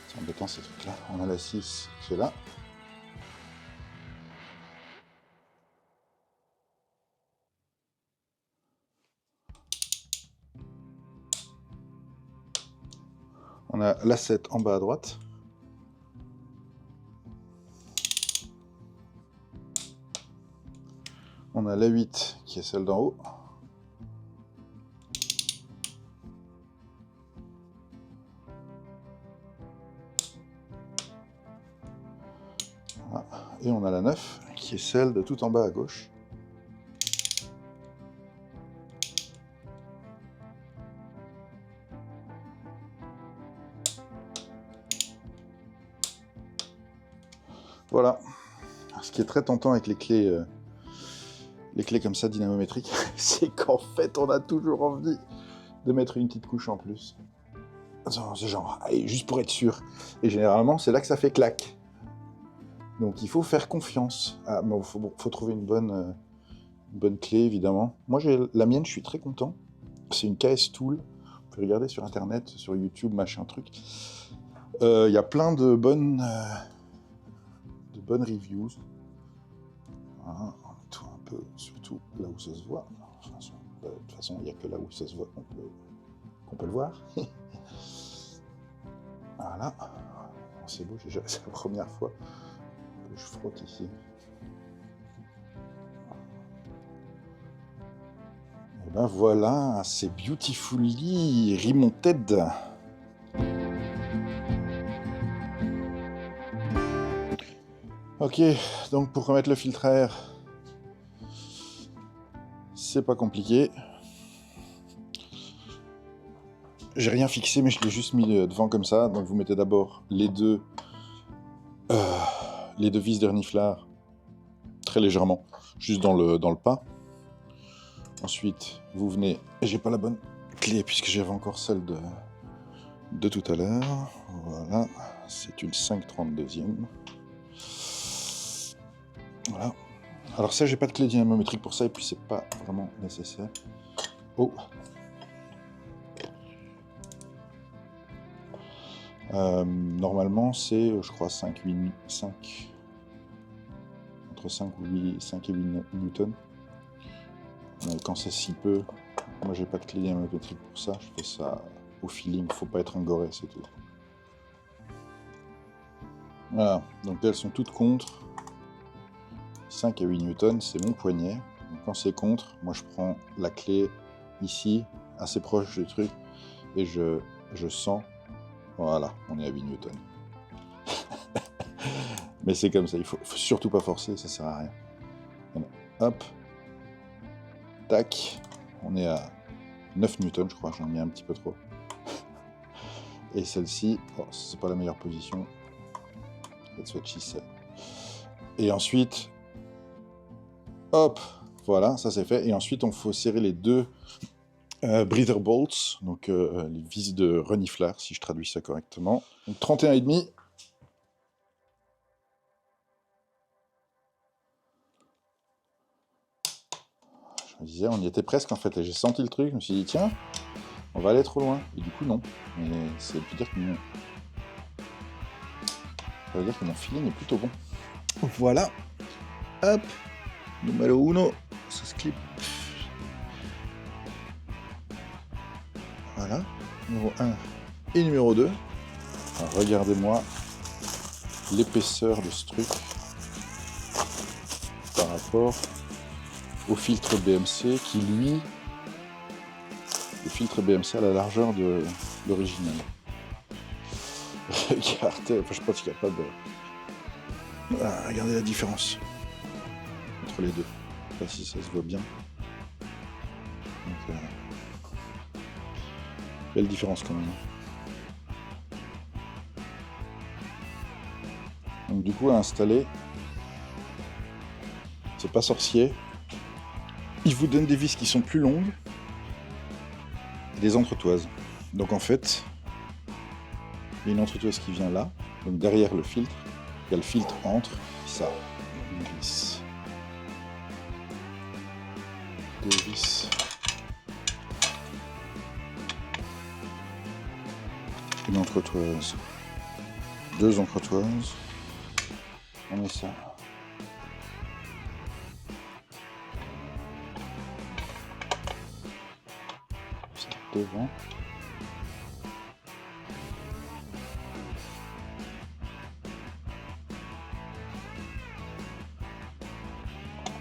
S1: c'est embêtant ces trucs-là. On a la 6 qui est là. On a la 7 en bas à droite. On a la 8 qui est celle d'en haut. Voilà. Et on a la 9 qui est celle de tout en bas à gauche. Voilà. Ce qui est très tentant avec les clés comme ça dynamométriques, c'est qu'en fait on a toujours envie de mettre une petite couche en plus. C'est genre, allez, juste pour être sûr. Et généralement c'est là que ça fait clac. Donc il faut faire confiance. Ah, bon, faut trouver une bonne clé évidemment. Moi j'ai la mienne, je suis très content. C'est une KS Tool. Vous pouvez regarder sur internet, sur YouTube, machin truc. Il y a plein de bonnes reviews. Voilà, on met tout un peu, surtout là où ça se voit. De toute façon, il n'y a que là où ça se voit qu'on peut le voir. Voilà. C'est beau, c'est la première fois que je frotte ici. Et ben voilà, c'est beautifully remonted. Ok, donc pour remettre le filtre à air, c'est pas compliqué. J'ai rien fixé, mais je l'ai juste mis devant comme ça. Donc vous mettez d'abord les deux vis de reniflard très légèrement, juste dans le pas. Ensuite, vous venez... J'ai pas la bonne clé puisque j'avais encore celle de tout à l'heure. Voilà, c'est une 5/32e. Voilà. Alors ça, j'ai pas de clé dynamométrique pour ça, et puis c'est pas vraiment nécessaire. Oh. Normalement, c'est, je crois, 5 entre 5 et 8 newtons. Mais quand c'est si peu, moi j'ai pas de clé diamétrique pour ça, je fais ça au feeling, faut pas être engoré, c'est tout. Voilà, donc elles sont toutes contre. 5 à 8 newtons, c'est mon poignet. Donc quand c'est contre, moi je prends la clé ici, assez proche du truc, et je sens, voilà, on est à 8 newtons. Mais c'est comme ça, il faut surtout pas forcer, ça sert à rien. Voilà. Hop, tac, on est à 9 newtons, je crois, j'en ai mis un petit peu trop. Et celle-ci, oh, c'est pas la meilleure position. That's what she said. Et ensuite, hop, voilà, ça c'est fait. Et ensuite, on faut serrer les deux breather bolts, donc les vis de reniflard, si je traduis ça correctement. Donc 31,5. Je me disais, on y était presque en fait, et j'ai senti le truc, je me suis dit, tiens, on va aller trop loin. Et du coup, non. Mais ça veut dire que mon feeling est plutôt bon. Voilà. Hop. Numéro 1. Ça se clip. Voilà. Numéro 1 et numéro 2. Alors, regardez-moi l'épaisseur de ce truc par rapport au filtre BMC qui, lui, le filtre BMC a la largeur de l'original. Regardez, enfin, je pense qu'il n'y a pas de... Ah, regardez la différence entre les deux. Je ne sais pas si ça se voit bien. Donc, belle différence quand même. Donc du coup à installer, c'est pas sorcier. Il vous donne des vis qui sont plus longues et des entretoises. Donc en fait, il y a une entretoise qui vient là, donc derrière le filtre, il y a le filtre entre, ça, une vis. Deux vis. Une entretoise. Deux entretoises. On met ça. Devant.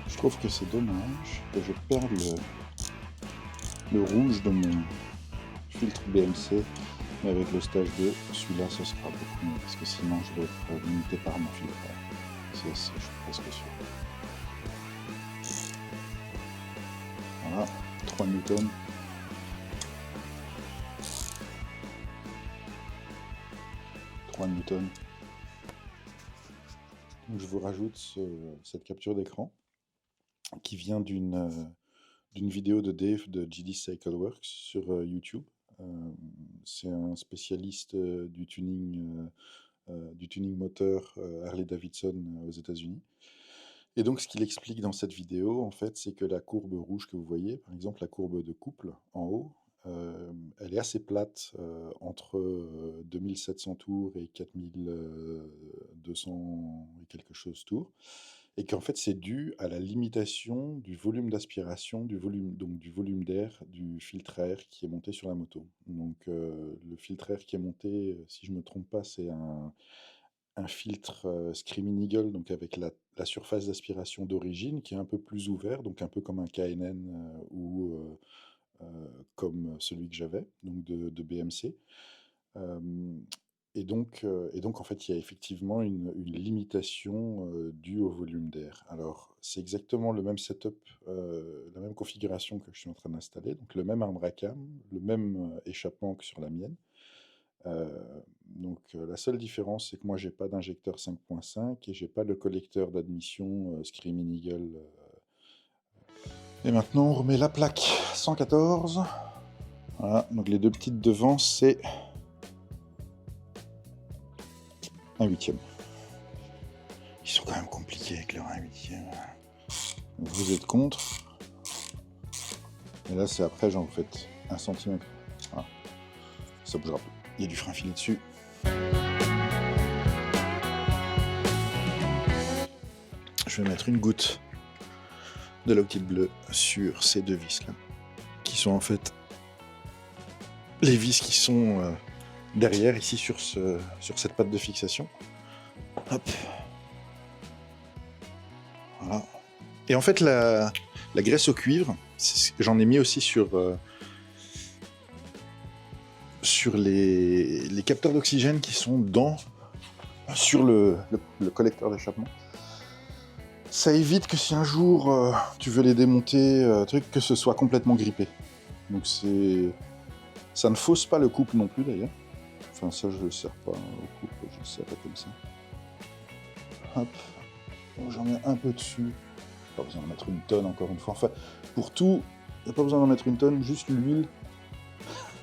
S1: Je trouve que c'est dommage que je perde le rouge de mon filtre BMC, mais avec le stage 2, celui-là ce sera beaucoup mieux parce que sinon je vais être limité par mon filtre. Je suis presque sûr. Voilà, 3 newtons. Newton. Donc je vous rajoute cette capture d'écran qui vient d'une vidéo de Dave de GD Cycleworks sur YouTube. C'est un spécialiste du tuning moteur Harley-Davidson aux États-Unis. Et donc ce qu'il explique dans cette vidéo, en fait, c'est que la courbe rouge que vous voyez, par exemple la courbe de couple en haut, elle est assez plate entre 2700 tours et 4200 et quelque chose tours, et qu'en fait c'est dû à la limitation du volume d'aspiration, du volume d'air du filtre à air qui est monté sur la moto. Donc le filtre à air qui est monté, si je ne me trompe pas, c'est un filtre Screaming Eagle, donc avec la surface d'aspiration d'origine qui est un peu plus ouvert, donc un peu comme un KNN ou comme celui que j'avais, donc de BMC. Et donc en fait, il y a effectivement une limitation due au volume d'air. Alors, c'est exactement le même setup, la même configuration que je suis en train d'installer, donc le même arbre à cam, le même échappement que sur la mienne. Donc la seule différence, c'est que moi, j'ai pas d'injecteur 5.5 et j'ai pas le collecteur d'admission Screaming Eagle. Et maintenant, on remet la plaque 114. Voilà, donc les deux petites devant, c'est un huitième. Ils sont quand même compliqués avec leur 1/8. Vous êtes contre. Et là, c'est après, genre, vous faites 1 cm. Voilà. Ça bougera plus. Il y a du frein filé dessus. Je vais mettre une goutte de la outille bleue sur ces deux vis là, qui sont en fait les vis qui sont derrière ici sur cette patte de fixation. Hop. Voilà. Et en fait la graisse au cuivre, j'en ai mis aussi sur les capteurs d'oxygène qui sont sur le collecteur d'échappement. Ça évite que si un jour tu veux les démonter, que ce soit complètement grippé. Donc ça ne fausse pas le couple non plus d'ailleurs. Enfin ça je ne le sers pas au couple, je le sers pas comme ça. Hop, bon, j'en mets un peu dessus. Pas besoin de mettre une tonne encore une fois. Enfin, pour tout, il n'y a pas besoin d'en mettre une tonne, juste l'huile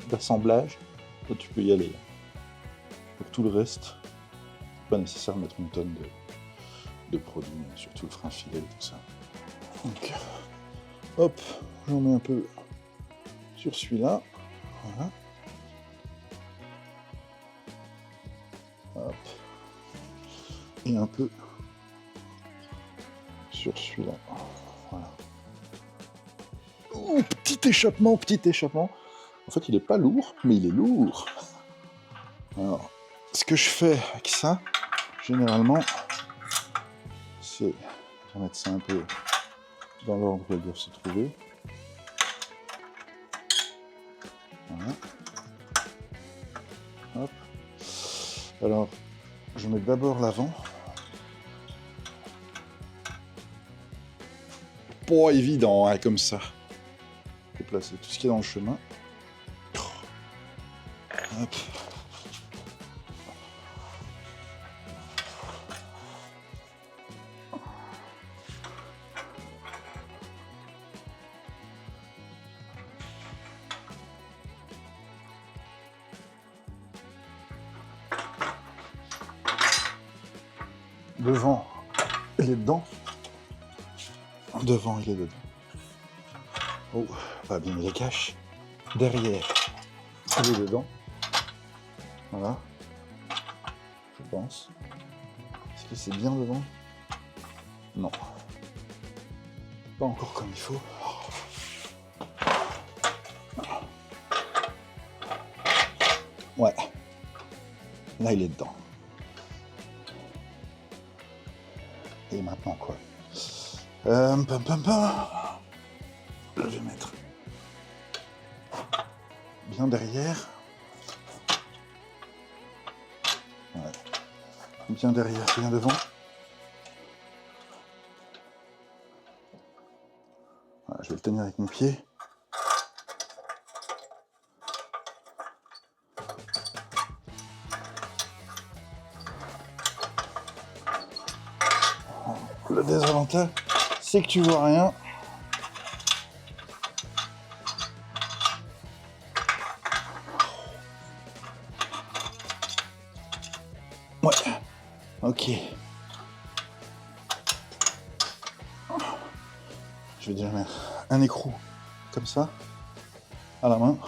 S1: d'assemblage. Toi, tu peux y aller. Pour tout le reste, pas nécessaire de mettre une tonne de produits, surtout le frein filet et tout ça. Donc, hop, j'en mets un peu sur celui-là. Voilà. Hop. Et un peu sur celui-là. Voilà. Oh, petit échappement, petit échappement. En fait, il n'est pas lourd, mais il est lourd. Alors, ce que je fais avec ça, généralement, c'est remettre ça un peu dans l'ordre où elles doivent se trouver. Voilà. Hop. Alors, je mets d'abord l'avant. Pas évident, hein, comme ça. Faut placer tout ce qui est dans le chemin. Hop. Devant, il est dedans. Devant, il est dedans. Oh, pas bien les cache. Derrière, il est dedans. Voilà. Je pense. Est-ce que c'est bien devant? Non. Pas encore comme il faut. Ouais. Là, il est dedans. Et maintenant quoi? Je vais mettre bien derrière. Ouais. Bien derrière, bien devant. Voilà, je vais le tenir avec mon pied. Le désavantage, c'est que tu vois rien. Ouais, ok. Je vais déjà mettre un écrou comme ça, à la main.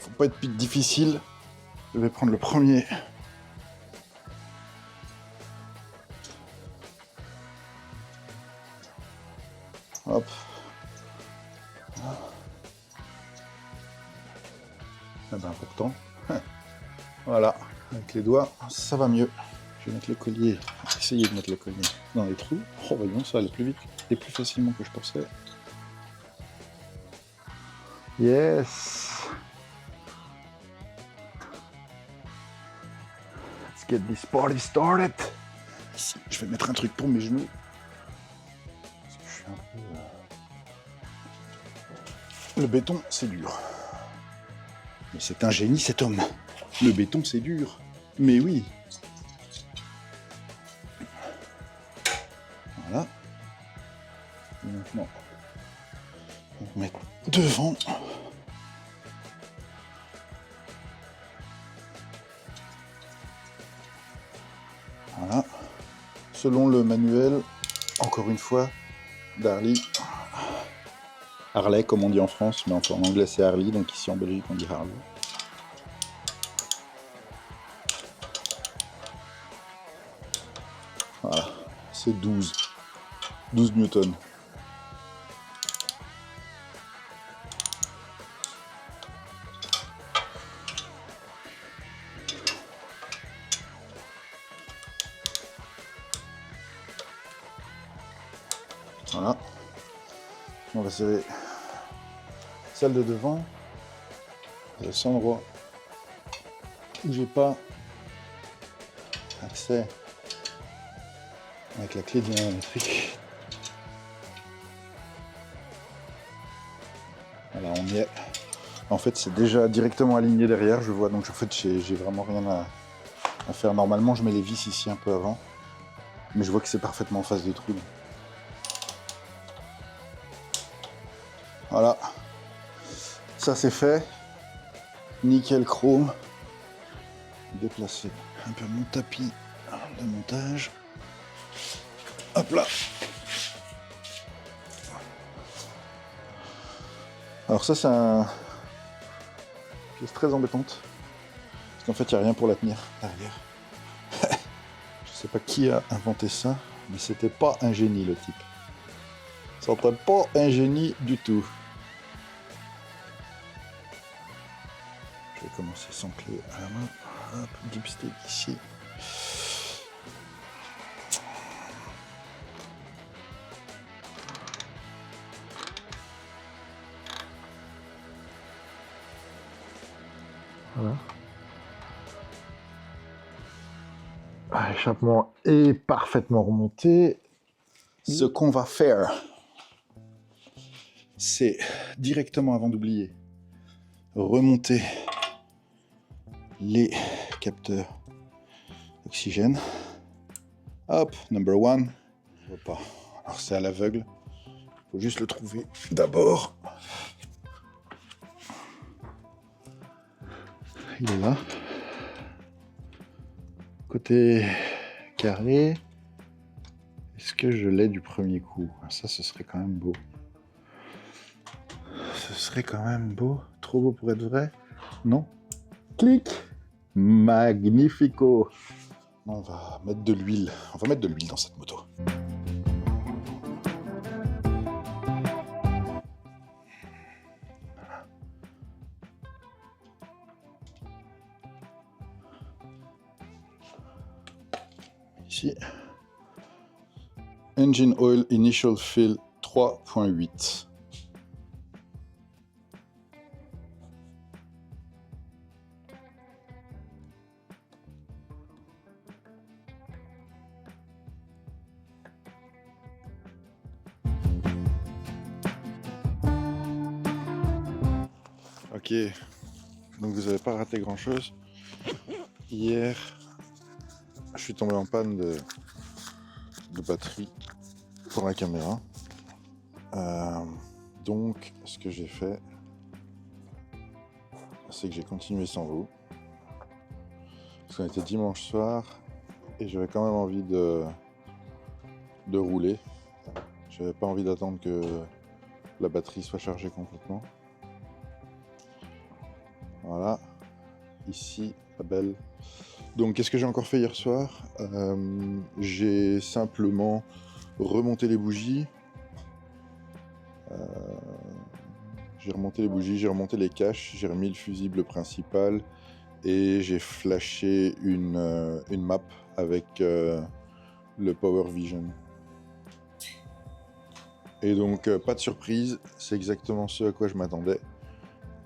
S1: Faut pas être difficile. Je vais prendre le premier. Hop. Eh ben pourtant, voilà, avec les doigts, ça va mieux. Je vais mettre le collier, essayer de mettre le collier dans les trous. Oh voyons, ça allait plus vite et plus facilement que je pensais. Yes. Let's get this party started. Ici, je vais mettre un truc pour mes genoux. Parce que je suis un peu... Le béton, c'est dur. Mais c'est un génie, cet homme. Le béton, c'est dur. Mais oui. Voilà. Et maintenant, on va mettre devant. Voilà. Selon le manuel, encore une fois, d'Harley. Harley, comme on dit en France, mais en anglais c'est Harley, donc ici en Belgique on dit Harley. Voilà, c'est 12. 12 newtons. Voilà. On va serrer celle de devant. Le seul endroit où j'ai pas accès avec la clé dynamométrique. Voilà, on y est. En fait, c'est déjà directement aligné derrière, je vois, donc en fait, j'ai vraiment rien à faire. Normalement, je mets les vis ici un peu avant, mais je vois que c'est parfaitement en face des trous. Voilà, ça c'est fait. Nickel chrome. Déplacer un peu mon tapis de montage. Hop là. Alors ça c'est une pièce très embêtante. Parce qu'en fait il n'y a rien pour la tenir derrière. Je sais pas qui a inventé ça, mais c'était pas un génie le type. C'était pas un génie du tout. Je vais commencer sans clé à la main. Hop, dipstick ici. Voilà. L'échappement est parfaitement remonté. Ce qu'on va faire, c'est directement avant d'oublier, remonter les capteurs d'oxygène. Hop, number one. Je vois pas. Alors c'est à l'aveugle. Faut juste le trouver d'abord. Il est là. Côté carré. Est-ce que je l'ai du premier coup? Ça, ce serait quand même beau. Ce serait quand même beau. Trop beau pour être vrai? Non? Clic! Magnifico! On va mettre de l'huile. On va mettre de l'huile dans cette moto. Ici. Engine Oil Initial Fill 3.8. Ok, donc vous n'avez pas raté grand chose. Hier, je suis tombé en panne de batterie pour la caméra. Donc, ce que j'ai fait, c'est que j'ai continué sans vous. Parce qu'on était dimanche soir et j'avais quand même envie de rouler. J'avais pas envie d'attendre que la batterie soit chargée complètement. Voilà, ici, la belle. Donc, qu'est-ce que j'ai encore fait hier soir? J'ai simplement remonté les bougies. J'ai remonté les bougies, j'ai remonté les caches, j'ai remis le fusible principal et j'ai flashé une map avec le Power Vision. Et donc, pas de surprise, c'est exactement ce à quoi je m'attendais.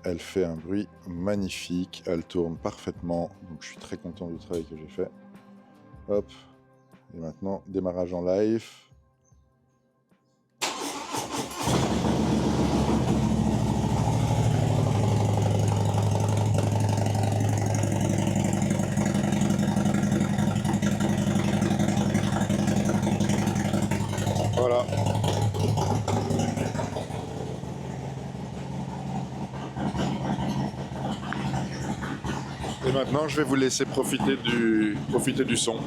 S1: Elle fait un bruit magnifique, elle tourne parfaitement, donc je suis très content du travail que j'ai fait. Hop, et maintenant, démarrage en live. Voilà. Et maintenant, je vais vous laisser profiter du son.